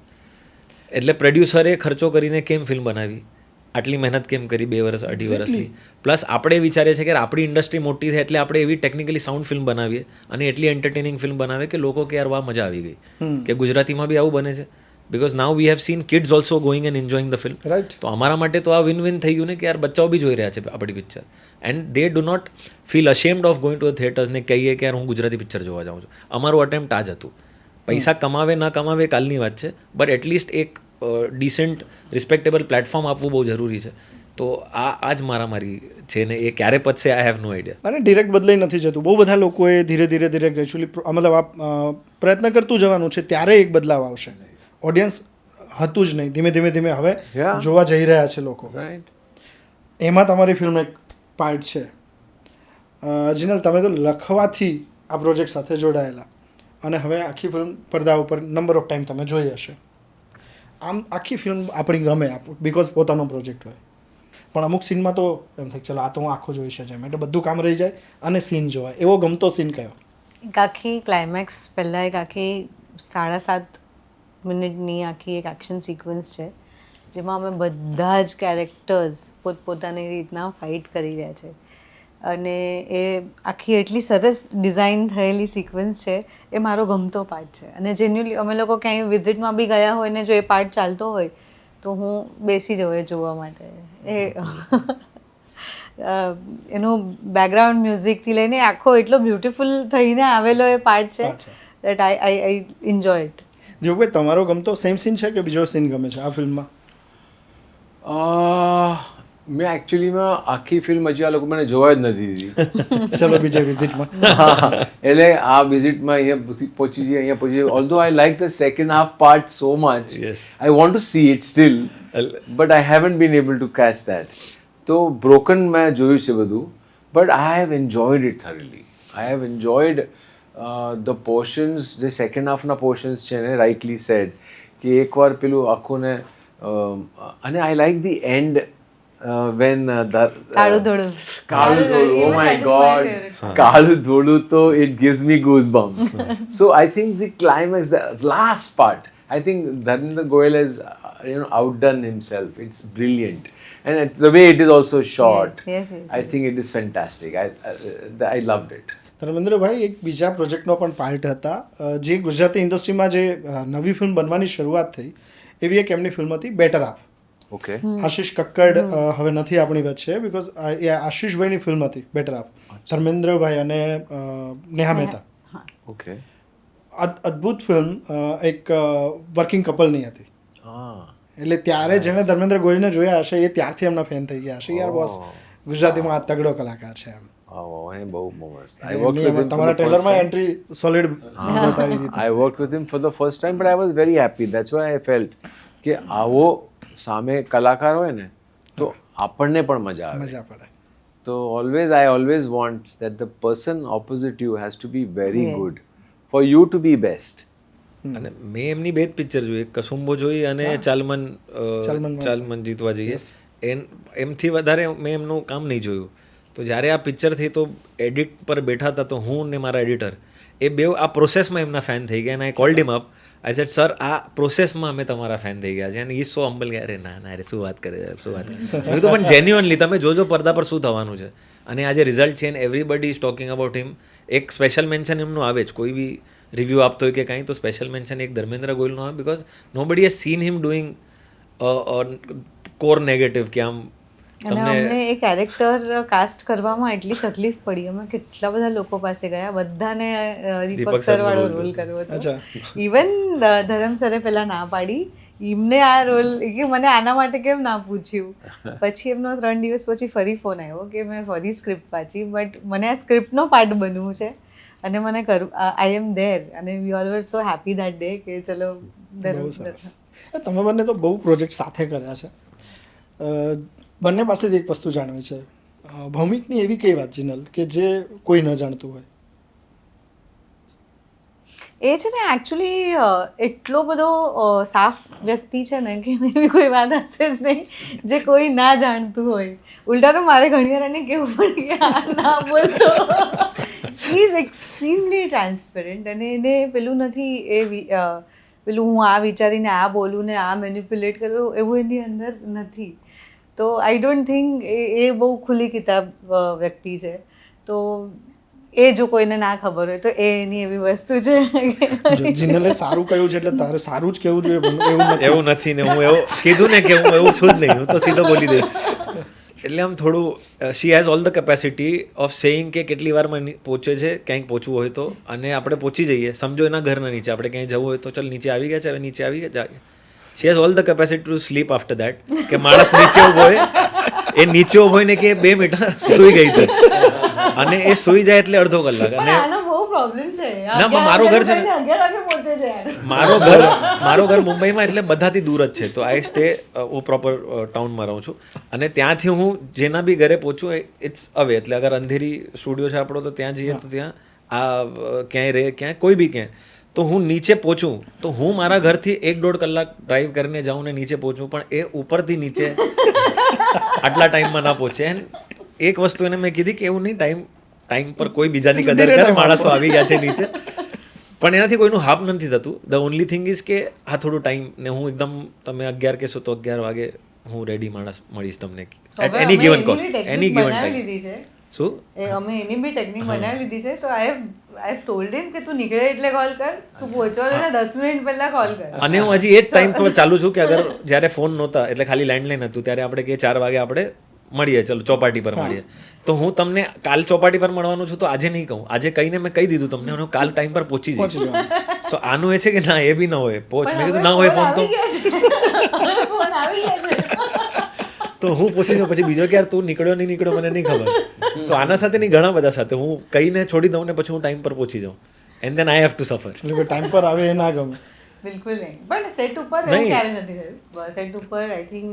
એટલે પ્રોડ્યુસરે ખર્ચો કરીને કેમ ફિલ્મ બનાવી, આટલી મહેનત કેમ કરી 2 વર્ષ 2.5 વર્ષની, પ્લસ આપણે વિચારીએ છીએ કે આપણી ઇન્ડસ્ટ્રી મોટી થાય એટલે આપણે એવી ટેકનિકલી સાઉન્ડ ફિલ્મ બનાવીએ અને એટલી એન્ટરટેનિંગ ફિલ્મ બનાવીએ કે લોકો કે યાર વાહ મજા આવી ગઈ, કે ગુજરાતીમાં બી આવું બને છે. Because now we have seen kids also going and enjoying the film. Right. તો અમારા માટે તો આ વિન વિન થઈ ગયું ને કે યાર બચ્ચાઓ બી જોઈ રહ્યા છે આપણી picture, and they do not feel ashamed of going to a theatres ને કહીએ કે યાર હું ગુજરાતી પિક્ચર જોવા જાઉં છું. અમારું અટેમ્પ્ટ આ જ હતું. પૈસા કમાવે ના કમાવે કાલની વાત છે, બટ એટલીસ્ટ એક ડિસેન્ટ રિસ્પેક્ટેબલ પ્લેટફોર્મ આપવું બહુ જરૂરી છે. તો આ જ મારી છે ને એ ક્યારે પતશે આઈ હેવ નો આઈડિયા. અને ડિરેક્ટ બદલાઈ નથી જતું. બહુ બધા લોકોએ ધીરે ધીરે ગ્રેજ્યુઅલી મતલબ આ પ્રયત્ન કરતું જવાનું છે, ત્યારે એક બદલાવ આવશે. ઓડિયન્સ હતું જ નહીં, ધીમે ધીમે હવે Yeah. જોવા જઈ રહ્યા છે લોકો. રાઈટ. એમાં તમારી ફિલ્મ એક પાર્ટ છે. જીનલ, તમે તો લખવાથી આ પ્રોજેક્ટ સાથે જોડાયેલા અને હવે આખી ફિલ્મ પડદા ઉપર નંબર ઓફ ટાઈમ તમે જોઈ હશે. આમ આખી ફિલ્મ આપણી ગમે બિકોઝ પોતાનો પ્રોજેક્ટ હોય, પણ અમુક સીનમાં તો એમ થાય ચલો આ તો હું આખો જોઈશ જ એમ, એટલે બધું કામ રહી જાય અને સીન જોવાય. એવો ગમતો સીન કયો? એક આખી ક્લાઇમેક્સ પહેલાં એક આખી 7.5 મિનિટની આખી એક એક્શન સિક્વન્સ છે જેમાં અમે બધા જ કેરેક્ટર્સ પોતપોતાની રીતના ફાઇટ કરી રહ્યા છે, અને એ આખી એટલી સરસ ડિઝાઇન થયેલી સિક્વન્સ છે. એ મારો ગમતો પાર્ટ છે, અને જેન્યુઅલી અમે લોકો ક્યાંય વિઝિટમાં બી ગયા હોય ને જો એ પાર્ટ ચાલતો હોય તો હું બેસી જવું એ જોવા માટે. એનું બેકગ્રાઉન્ડ મ્યુઝિકથી લઈને આખો એટલો બ્યુટિફુલ થઈને આવેલો એ પાર્ટ છે દેટ આઈ એન્જોય ઇટ. જેવું કે તમારો ગમતો સેમ સીન છે કે બીજો સીન ગમે છે આ ફિલ્મમાં? મેં એકચ્યુઅલીમાં આખી ફિલ્મ હજી આ લોકો મને જોવા જ નથી દીધી. ચલો બીજા વિઝિટમાં. એટલે આ વિઝિટમાં અહીંયા પહોંચી જઈએ, અહીંયા પહોંચી જઈએ. Although I like the second half part so much, Yes. I want to see it still, but I haven't been able to catch that. તો બ્રોકન મેં જોયું છે બધું, but I have enjoyed it thoroughly. I have enjoyed the portions, જે second હાફના portions છે ને, rightly sad કે એકવાર પેલું આખું ને અને I like the end when કાળું ધોળું. કાળું ધોળું, oh my god, કાળું ધોળું તો it gives me goosebumps. So I think the climax, the last part, I think Dharmendra Goyal has outdone himself. It's brilliant, and the way it is also shot, Yes. I think it is fantastic. I loved it. Dharmendrabhai, એક બીજા પ્રોજેક્ટનો પણ part હતા જે ગુજરાતી ઇન્ડસ્ટ્રીમાં જે નવી film બનવાની શરૂઆત થઈ એવી એક એમની ફિલ્મ હતી better half. Okay. Ashish Kakkad હવે નથી આપણી વચ્ચે, બિકોઝ એ આશિષભાઈની ફિલ્મ હતી બેટર હાફ. ધર્મેન્દ્રભાઈ અને નેહા મહેતા. Okay. અદ્ભુત ફિલ્મ એક વર્કિંગ કપલની હતી. એટલે ત્યારે જેણે ધર્મેન્દ્ર ગોયલને જોયા હશે એ ત્યારથી એમના ફેન થઈ ગયા હશે. યાર બોસ ગુજરાતીમાં આ તગડો કલાકાર છે એમ. બહુ મસ્ત. I એટલે worked with him for તમારા the first ટ્રેલરમાં time. Entry solid બતાવી દીધી. I worked with him for the first time, but I was very happy. That's why I felt કે આવો સામે કલાકાર હોય ને તો આપણને પણ મજા આવે. મજા પડે. તો I always want that the person opposite you has to be very Yes. good for you to be best. અને મેં એમની બે જ પિક્ચર જોઈ, એક કસુંબો જોઈ અને ચાલમન જીતવા જઈએ. એમથી વધારે મેં એમનું કામ નહીં જોયું. તો જ્યારે આ પિક્ચર થઈ તો એડિટ પર બેઠા હતા તો હું ને મારા એડિટર એ બે આ પ્રોસેસમાં એમના ફેન થઈ ગયા, અને આઈ cold him up. I said sir આ પ્રોસેસમાં અમે તમારા ફેન થઈ ગયા છે, અને ઈ સો હમ્બલ ગયા. અરે ના અરે શું વાત કરે શું વાત કરે. મેં કીધું પણ જેન્યુઅનલી તમે જોજો પડદા પર શું થવાનું છે, અને આજે રિઝલ્ટ છે ને એવરીબડી ઇઝ ટોકિંગ અબાઉટ હિમ. એક સ્પેશિયલ મેન્શન એમનું આવે જ, કોઈ બી રિવ્યૂ આપતો હોય કે કાંઈ તો સ્પેશિયલ મેન્શન એક ધર્મેન્દ્ર ગોયલનો આવે, બિકોઝ નો બડી has scene him doing core negative કે આમ અને અમને એ કેરેક્ટર કાસ્ટ કરવામાં એટલી તકલીફ પડી. અમે કેટલા બધા લોકો પાસે ગયા, બધાને દીપક સર વાળો રોલ કર્યો હતો. ઇવન ધરમ સરે પહેલા ના પાડી, એમને આ રોલ કે મને આના માટે કેમ ના પૂછ્યું. પછી એમનો 3 દિવસ પછી ફરી ફોન આવ્યો કે મેં ફરી સ્ક્રિપ્ટ વાંચી, બટ મને આ સ્ક્રિપ્ટનો પાર્ટ બનવું છે અને મને આઈ એમ ધેર, અને we all were so happy that day કે ચલો. તમે બંને તો બહુ પ્રોજેક્ટ સાથે કર્યા છે. બંને પાસેથી એક વસ્તુ જાણવી છે, ભૌમિકની એવી કઈ વાત જિનલ કે જે કોઈ ન જાણતું હોય? એ છે ને એકચ્યુઅલી એટલો બધો સાફ વ્યક્તિ છે ને કે એવી કોઈ વાત હશે જ નહીં જે કોઈ ના જાણતું હોય. ઉલટાનું મારે ઘણી વાર એને કેવું પડે કે આ ના બોલતો. હી ઇઝ એક્સ્ટ્રીમલી ટ્રાન્સપેરન્ટ, અને એને પેલું નથી પેલું હું આ વિચારીને આ બોલું ને આ મેન્યુપ્યુલેટ કરું એવું એની અંદર નથી. તો આઈ ડોન્ટ થિંક એ બહુ ખુલ્લી કિતાબ વ્યક્તિ છે. તો એ જો કોઈને ના ખબર હોય તો એ એની એવી વસ્તુ છે. જિનલે સારું કહ્યું છે એટલે તારે સારું જ કહેવું જોઈએ એવું નથી ને. હું એવું કીધું ને કે હું એવું છું જ નહીં, હું તો સીધો બોલી દઈશ. એટલે આમ થોડું she has all the capacity of saying કે કેટલી વારમાં પહોંચે છે ક્યાંક પહોંચવું હોય તો, અને આપણે પહોંચી જઈએ. સમજો એના ઘરના નીચે આપણે ક્યાંય જવું હોય તો ચાલ નીચે આવી ગયા છે, હવે નીચે આવી ગયા. She has all the capacity to sleep after that. કે માણસ નીચે ઊભો હોય, એ નીચે ઊભો હોય ને કે 2 મિનિટ સૂઈ ગઈ હતી, અને એ સૂઈ જાય એટલે અડધો કલાક. અને આનો બહુ પ્રોબ્લેમ છે. ના, મારું ઘર છે ને, 11 વાગે પહોંચે છે. મારો ઘર મુંબઈમાં એટલે બધાથી દૂર જ છે. તો આઈ સ્ટે, હું પ્રોપર ટાઉનમાં રહું છું, અને ત્યાંથી હું જેના બી ઘરે પહોંચું ઇટ્સ અવે. એટલે અગર અંધેરી સ્ટુડિયો છે આપણો તો ત્યાં જઈએ તો ત્યાં આ ક્યાંય રહે, ક્યાંય કોઈ બી ક્યાંય, તો હું નીચે પહોંચું તો હું મારા ઘરથી 1-1.5 કલાક ડ્રાઈવ કરીને જાઉં ને નીચે પહોંચું, પણ એ ઉપરથી નીચે આટલા ટાઈમમાં ના પહોંચે. એક વસ્તુ એને મેં કીધી કે એવું નહીં, ટાઈમ પર કોઈ બીજાની કદર કરે, માણસો આવી ગયા છે નીચે, પણ એનાથી કોઈનું હાપ નથી થતું. ધ ઓનલી થિંગ ઇઝ કે આ થોડું ટાઈમ ને હું એકદમ, તમે 11 કહેશો તો 11 વાગે હું રેડી માણસ મળીશ તમને at any given cost, any given time. શું અમે એની બી ટેકનિક બનાવી લીધી છે. તો આઈ હેવ ટોલ્ડ હિમ કે તું નીકળે એટલે કોલ કર, તું પહોંચવાનો 10 મિનિટ પહેલા કોલ કર. અને હું હજી એ જ ટાઈમ પર ચાલુ છું કે અગર જ્યારે ફોન નહોતા એટલે ખાલી લેન્ડલાઈન હતું, ત્યારે આપણે કે 4 વાગે આપણે મળીએ, ચલો ચોપાટી પર મળીએ. તો હું તમને કાલ ચોપાટી પર મળવાનું છું તો આજે નહીં કહું, આજે કહીને મેં કહી દીધું તમને, અને કાલ ટાઈમ પર પહોંચી જઈશ. સો આનું એ છે કે ના, એ બી ન હોય પહોંચ. મેં કીધું ના હોય ફોન તો તો હું પૂછી જાઉં પછી બીજો કે યાર તું નીકળ્યો નહીં નીકળ્યો મને નહીં ખબર. તો આના સાથે નહીં, ઘણા બધા સાથે હું કહીને છોડી દઉં ને પછી હું ટાઈમ પર પહોંચી જાઉં, and then I have to સફર. એટલે ટાઈમ પર આવે એ ના ગમે. બિલકુલ નહીં. પણ સેટ ઉપર એવું ક્યારે નથી થયું. સેટ ઉપર આઈ થિંક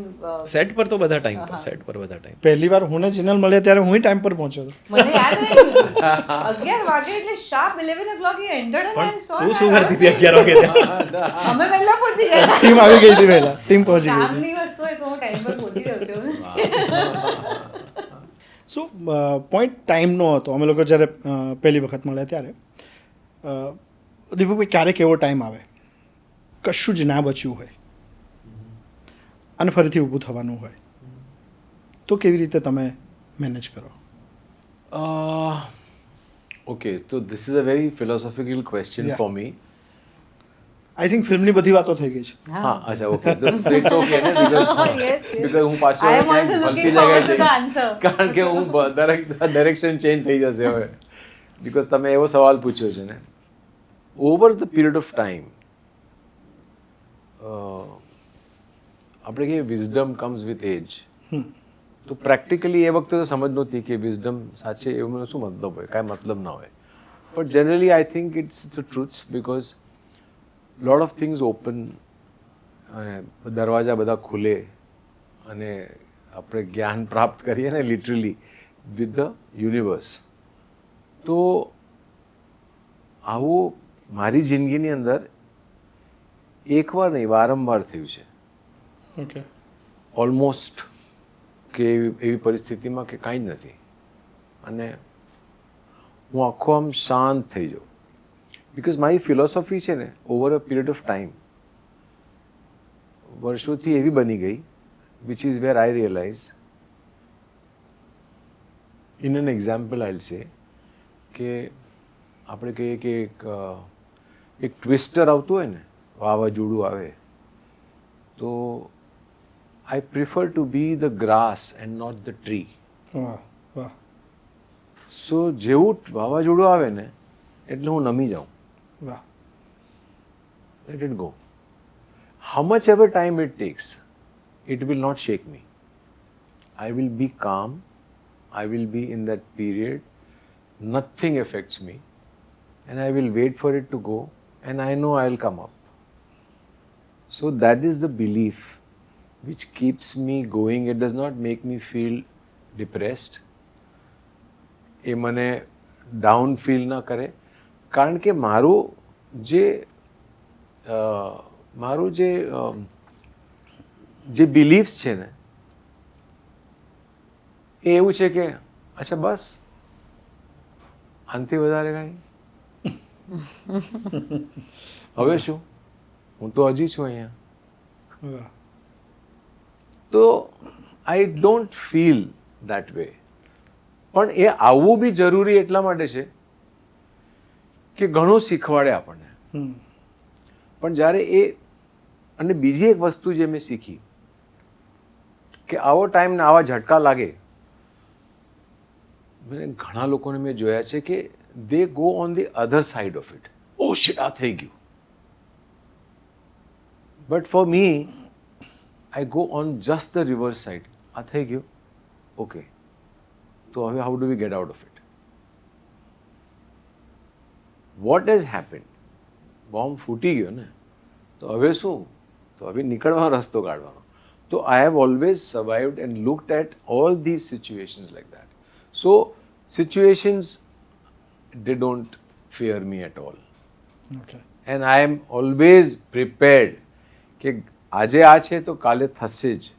સેટ પર તો બધા ટાઈમ પર, સેટ પર બધા ટાઈમ. પહેલી વાર હું ને જિનલ મળ્યા ત્યારે હું ટાઈમ પર પહોંચ્યો હતો. મને યાદ નહીં 11 વાગે એટલે sharp 11 o'clock he entered and I saw. તું શું કરતી હતી 11 વાગે? અમે પહેલા પહોંચી ગયા. ટીમ આવી ગઈ હતી પહેલા, ટીમ પહોંચી ગઈ. કામની વસ્તુ હોય તો હું ટાઈમ પર પહોંચી જાઉં છું. શું પોઈન્ટ ટાઈમનો હતો? અમે લોકો જ્યારે પહેલી વખત મળ્યા ત્યારે દીપકભાઈ ક્યારેક એવો ટાઈમ આવે કશું જ ના બચ્યું હોય અને ફરીથી ઊભું થવાનું હોય, તો કેવી રીતે તમે મેનેજ કરો? ઓકે, તો this is a very philosophical question four me. I think ફિલ્મની બધી વાતો થઈ ગઈ છે. હા, અચ્છા, ઓકે, તો ઇટ્સ ઓકે ને, બીકોઝ હું પાછો I am also looking forward to the answer. કારણ કે હું દરેક ડાયરેક્શન ચેન્જ થઈ જશે હવે, બીકોઝ તમે એવો સવાલ પૂછ્યો છે ને. Over the period of time આપણે કહીએ વિઝડમ કમ્સ વિથ એજ. તો પ્રેક્ટિકલી એ વખતે તો સમજ નહોતી કે વિઝડમ સાચે એનો શું મતલબ હોય, કાંઈ મતલબ ના હોય. But generally I think it's the truth, because lot of things open, અને દરવાજા બધા ખુલે અને આપણે જ્ઞાન પ્રાપ્ત કરીએ ને લિટરલી વિથ ધ યુનિવર્સ. તો આવું મારી જિંદગીની અંદર એકવાર નહીં વારંવાર થયું છે. ઓકે, ઓલમોસ્ટ કે એવી પરિસ્થિતિમાં કે કાંઈ જ નથી, અને હું આખો આમ શાંત થઈ જાઉં. બીકોઝ મારી ફિલોસોફી છે ને over a period of time વર્ષોથી એવી બની ગઈ, which is where I realise. In an example I say કે આપણે કહીએ કે એક ટ્વિસ્ટર આવતું હોય ને, વાવાઝોડું આવે તો I prefer to be the grass and not the tree. વાહ વાહ સો જેવું વાવાઝોડું આવે ને એટલે હું નમી જાઉં. વાહ Let it go. How much ever time it takes, it will not shake me. I will be calm. I will be in that period. Nothing affects me. And I will wait for it to go. And I know I'll come up. So that is the belief which keeps me going. It does not make me feel depressed. એ મને down feel ન કરે કારણ કે મારું જે beliefs છે ને એ એવું છે કે અચ્છા બસ આનાથી વધારે કાંઈ હવે શું હું તો હજી છું અહીંયા વાહ તો I don't feel that way પણ એ આવવું બી જરૂરી એટલા માટે છે કે ઘણું શીખવાડે આપણને હમ પણ જ્યારે એ અને બીજી એક વસ્તુ જે મેં શીખી કે આવો ટાઈમ ને આવા ઝટકા લાગે મેં ઘણા લોકોને મેં જોયા છે કે they go on the other side of it oh shit આ થઈ ગયું but for me I go on just the reverse side આ થઈ ગયું ઓકે તો હવે how do we get out of it what has happen bomb ફૂટી ગયો ને તો હવે શું તો હવે નીકળવાનો રસ્તો કાઢવાનો તો I have always survived and looked at all these situations like that so situations they don't fear me at all. Okay And I am always prepared કે આજે આ છે તો કાલે થશે જ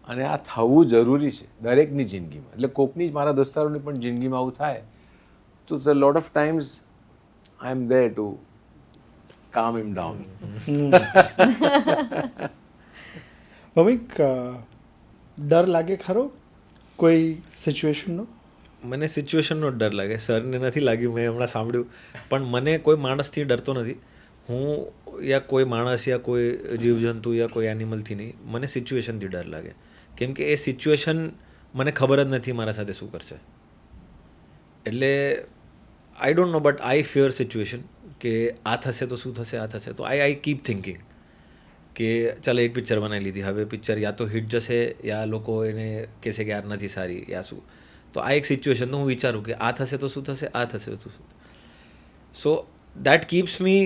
અને આ થવું જરૂરી છે દરેકની જિંદગીમાં એટલે કોકની મારા દોસ્તારોની પણ જિંદગીમાં આવું થાય તો the lot of times I am there to calm him down. ભવિક ડર લાગે ખરો કોઈ સિચ્યુએશનનો મને સિચ્યુએશનનો ડર લાગે સરને નથી લાગ્યું મેં હમણાં સાંભળ્યું પણ મને કોઈ માણસથી ડરતો નથી હું યા કોઈ માણસ યા કોઈ જીવજંતુ યા કોઈ એનિમલથી નહીં મને સિચ્યુએશનથી ડર લાગે કેમ કે એ સિચ્યુએશન મને ખબર જ નથી મારા સાથે શું કરશે એટલે I don't know but I fear situation કે આ થશે તો શું થશે આ થશે તો આઈ કીપ થિંકિંગ કે ચાલો એક પિક્ચર બનાવી લીધી હવે પિક્ચર યા તો હિટ જશે યા લોકો એને કહેશે કે યાર નથી સારી યા શું તો આ એક સિચ્યુએશન તો હું વિચારું કે આ થશે તો શું થશે આ થશે તો શું so that keeps me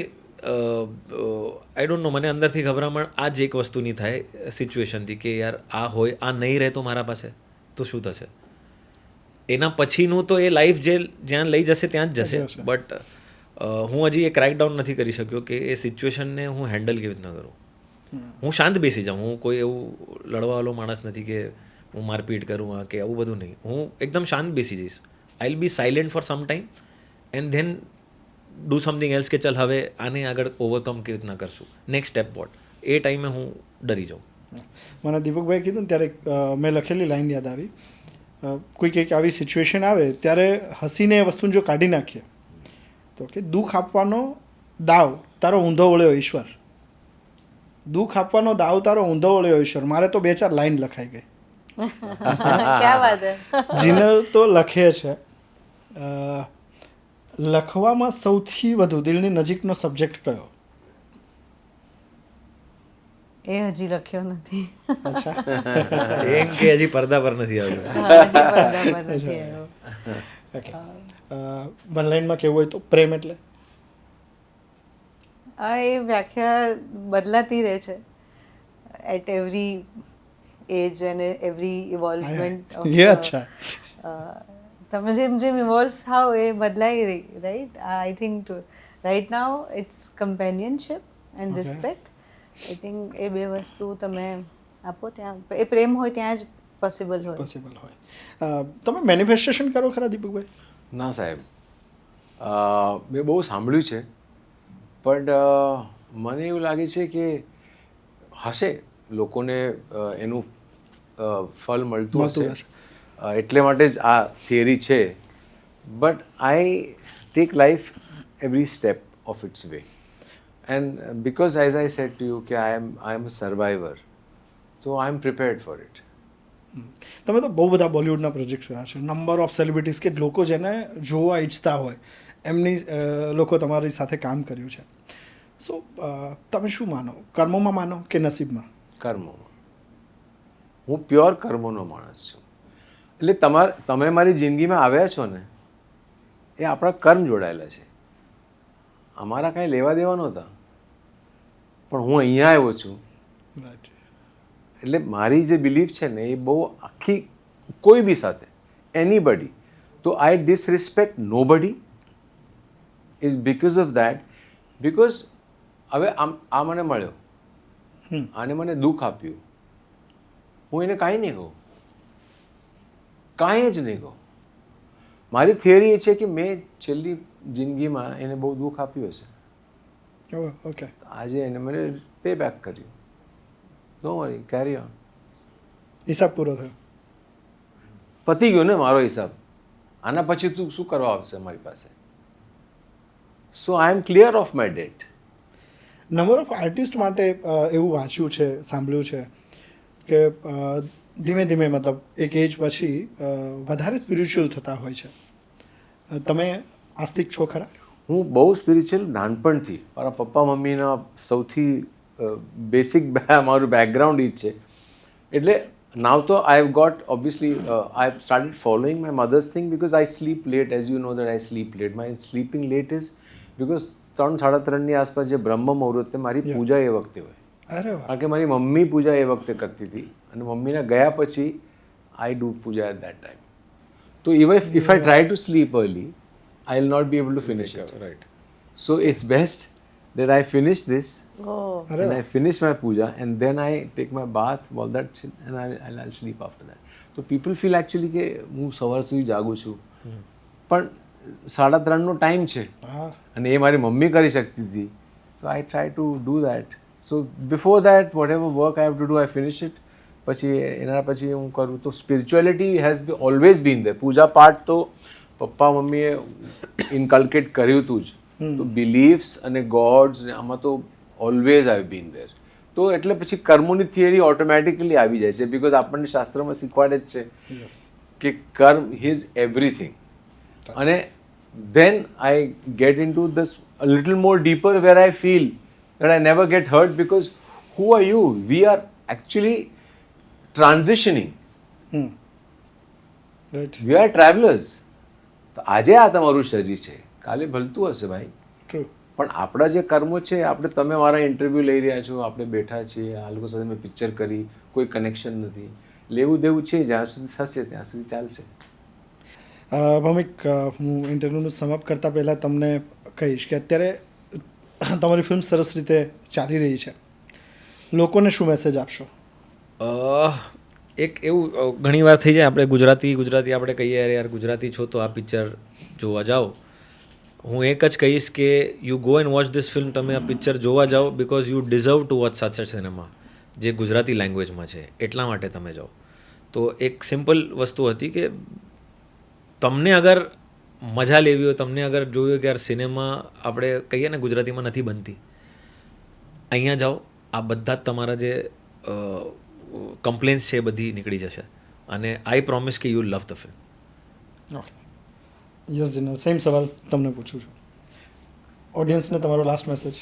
I don't know મને અંદરથી ગભરામણ આ જ એક વસ્તુની થાય સિચ્યુએશનથી કે યાર આ હોય આ નહીં રહે તો મારા પાસે તો શું થશે એના પછીનું તો એ લાઈફ જે જ્યાં લઈ જશે ત્યાં જ જશે બટ હું હજી એ ક્રેક ડાઉન નથી કરી શક્યો કે એ સિચ્યુએશનને હું હેન્ડલ કેવી રીતના કરું હું શાંત બેસી જાઉં હું કોઈ એવું લડવાવાળો માણસ નથી કે હું મારપીટ કરું કે આવું બધું નહીં હું એકદમ શાંત બેસી જઈશ આઈ will B silent for some time and then do something else કે ચાલ હવે આને આગળ ઓવરકમ કેવી રીતના કરશું નેક્સ્ટ સ્ટેપ વોટ એ ટાઈમે હું ડરી જાઉં મને દીપકભાઈ કીધું ને ત્યારે મેં લખેલી લાઈન યાદ આવી કોઈ કંઈક આવી સિચ્યુએશન આવે ત્યારે હસીને એ વસ્તુને જો કાઢી નાખીએ તો કે દુઃખ આપવાનો દાવ તારો ઊંધો વળ્યો ઈશ્વર દુઃખ આપવાનો દાવ તારો ઊંધો વળ્યો ઈશ્વર મારે તો 2-4 લાઈન લખાઈ ગઈ ક્યા વાત હે જીનલ તો લખે છે લખવામાં સૌથી વધુ દિલની નજીકનો સબ્જેક્ટ કયો એ હજી લખ્યો નથી અચ્છા એમ કે હજી પડદા પર નથી આવ્યું હજી પડદા પર નથી આવ્યો. ઓકે વન લાઈનમાં કેવું હોય તો પ્રેમ એટલે આ એ વ્યાખ્યા બદલાતી રહે છે at every age and every evolvement એ અચ્છા તમે જેમ જેમ ઇવોલ્વ થાવ એ બદલાઈ રહી right I think right now it's companionship and respect I think એ બે વસ્તુ તમે આપો ત્યાં એ પ્રેમ હોય ત્યાં જ પોસિબલ હોય પોસિબલ હોય તમે મેનિફેસ્ટેશન કરો ખરા દીપકભાઈ ના સાહેબ મેં બહુ સાંભળ્યું છે પણ મને એવું લાગે છે કે હશે લોકોને એનું ફળ મળતું હશે એટલે માટે જ આ થિયરી છે but I take life every step of its way and because as I said to you કે આઈ એમ અ સર્વાઈવર તો I am prepared for it. તમે તો બહુ બધા બોલિવૂડના પ્રોજેક્ટ જોયા છે, નંબર ઓફ સેલિબ્રિટીઝ કે લોકો જેને જોવા ઈચ્છતા હોય એમની લોકો તમારી સાથે કામ કર્યું છે. સો તમે શું માનો, કર્મોમાં માનો કે નસીબમાં? કર્મોમાં. હું પ્યોર કર્મોનો માણસ છું. એટલે તમે મારી જિંદગીમાં આવ્યા છો ને, એ આપણા કર્મ જોડાયેલા છે. અમારા કાંઈ લેવા દેવા નહોતા, પણ હું અહીંયા આવ્યો છું. રાઈટ. એટલે મારી જે બિલીફ છે ને, એ બહુ આખી કોઈ બી સાથે એનીબડી, તો આઈ ડિસરિસ્પેક્ટ નો બડી is because of that. Because હવે આ મને મળ્યો, આને મને દુઃખ આપ્યું, હું એને કાંઈ નહીં કહું, કાંઈ જ નહીં કહું. મારી થિયરી એ છે કે મેં છેલ્લી જિંદગીમાં એને બહુ દુઃખ આપ્યું હશે, ઓકે. આજે એને મને પે બેક કર્યું. નો વરી, કેરી ઓન. હિસાબ પૂરો થયો. પતી ગયો ને મારો હિસાબ. આના પછી તું શું કરવા આવશે મારી પાસે? So I am clear of my date. Number of artist માટે એવું વાંચ્યું છે, સાંભળ્યું છે કે ધીમે ધીમે મતલબ એક એજ પછી વધારે સ્પિરિચ્યુઅલ થતા હોય છે. તમે આસ્તિક છો ખરા? હું બહુ સ્પિરિચ્યુઅલ નાનપણથી. મારા પપ્પા મમ્મીના સૌથી બેસિક મારું બેકગ્રાઉન્ડ એ જ છે. એટલે નાવ તો I have got obviously I have started following my mother's thing because I sleep late. As you know that I sleep late. My sleeping late is because 3-3:30ની આસપાસ જે બ્રહ્મ મુહૂર્તે મારી પૂજા એ વખતે હોય. અરે વાહ. કારણ કે મારી મમ્મી પૂજા એ વખતે કરતી હતી, અને મમ્મીના ગયા પછી I do puja at that time. તો even if I try to sleep early, I will not be able to finish it. Right. So it's best that I finish this Oh. and I finish my puja and then I take my bath, all that shit, and I'll sleep after that. So people feel actually કે હું સવાર સુધી જાગું છું, પણ 3:30નો time છે હા. અને એ મારી મમ્મી કરી શકતી હતી. So I try to do that. So before that whatever work I have to do I finish it. પછી એના પછી હું કરું તો spirituality has always been there. પૂજા પાઠ તો પપ્પા મમ્મીએ ઇન્કલ્કેટ કર્યું હતું જ. તો બિલીફ્સ અને ગોડ્સ ને આમાં તો ઓલવેઝ આઈ બીન ધેર. તો એટલે પછી કર્મોની થિયરી ઓટોમેટિકલી આવી જાય છે, બિકોઝ આપણને શાસ્ત્રમાં શીખવાડે જ છે કે કર્મ ઇઝ એવરીથિંગ. અને then I get into this a little more deeper where I feel that I never get hurt because who are you? We are actually transitioning. Right. We are travelers. તો આજે આ તમારું શરીર છે, કાલે ભલતું હશે ભાઈ. ટ્રુ. પણ આપણા જે કર્મો છે, તમે મારા ઇન્ટરવ્યૂ લઈ રહ્યા છો, આપણે બેઠા છીએ, આ લોકો સાથે મેં પિક્ચર કરી, કોઈ કનેક્શન નથી. લેવું દેવું છે, જ્યાં સુધી થશે ત્યાં સુધી ચાલશે. ભૌમિક, હું ઇન્ટરવ્યૂનું સમઅપ કરતાં પહેલાં તમને કહીશ કે અત્યારે તમારી ફિલ્મ સરસ રીતે ચાલી રહી છે, લોકોને શું મેસેજ આપશો? એક એવું ઘણી વાર થઈ જાય, આપણે ગુજરાતી આપણે કહીએ યાર ગુજરાતી છો તો આ પિક્ચર જોવા જાઓ. હું એક જ કહીશ કે you go and watch this film. તમે આ પિક્ચર જોવા જાઓ because you deserve to watch such cinema જે ગુજરાતી લેંગ્વેજમાં છે, એટલા માટે તમે જાઓ. તો એક સિમ્પલ વસ્તુ હતી કે તમને અગર મજા લેવી હોય, તમને અગર જોયું કે યાર સિનેમા આપણે કહીએ ને ગુજરાતીમાં નથી બનતી, અહીંયા જાઓ. આ બધા જ તમારા જે કમ્પ્લેન્સ છે એ બધી નીકળી જશે, અને આઈ પ્રોમિસ કે you love the film. Okay. Yes Jinal, same સવાલ તમને પૂછું છું. ઓડિયન્સને તમારો last message?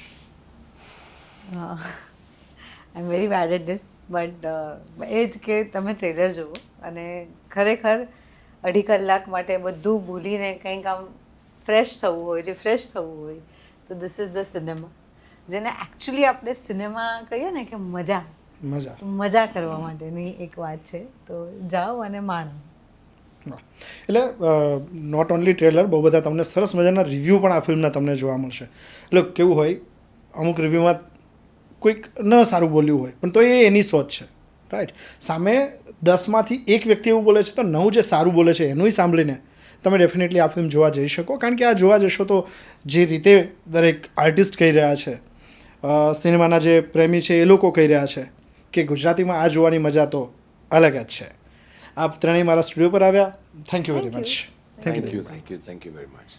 I am very bad at this, but એ જ કે તમે ટ્રેલર જુઓ અને ખરેખર 2.5 કલાક માટે બધું ભૂલીને કંઈક આમ ફ્રેશ થવું હોય, રિફ્રેશ થવું હોય, તો ધીસ ઇઝ ધ સિનેમા. જેને એકચ્યુઅલી આપણે સિનેમા કહીએ ને કે મજા કરવા માટેની એક વાત છે. તો જાઓ અને માણો. એટલે નોટ ઓનલી ટ્રેલર, બહુ બધા તમને સરસ મજાના રિવ્યૂ પણ આ ફિલ્મના તમને જોવા મળશે. એટલે કેવું હોય, અમુક રિવ્યૂમાં કોઈક ન સારું બોલ્યું હોય, પણ તો એ એની સોચ છે, રાઈટ. સામે 10માંથી 1 વ્યક્તિ એવું બોલે છે, તો 9 જે સારું બોલે છે એનું સાંભળીને તમે ડેફિનેટલી આ ફિલ્મ જોવા જઈ શકો. કારણ કે આ જોવા જશો તો જે રીતે દરેક આર્ટિસ્ટ કહી રહ્યા છે, સિનેમાના જે પ્રેમી છે એ લોકો કહી રહ્યા છે કે ગુજરાતીમાં આ જોવાની મજા તો અલગ જ છે. આપ ત્રણેય મારા સ્ટુડિયો પર આવ્યા. Thank you very much. Thank you very much.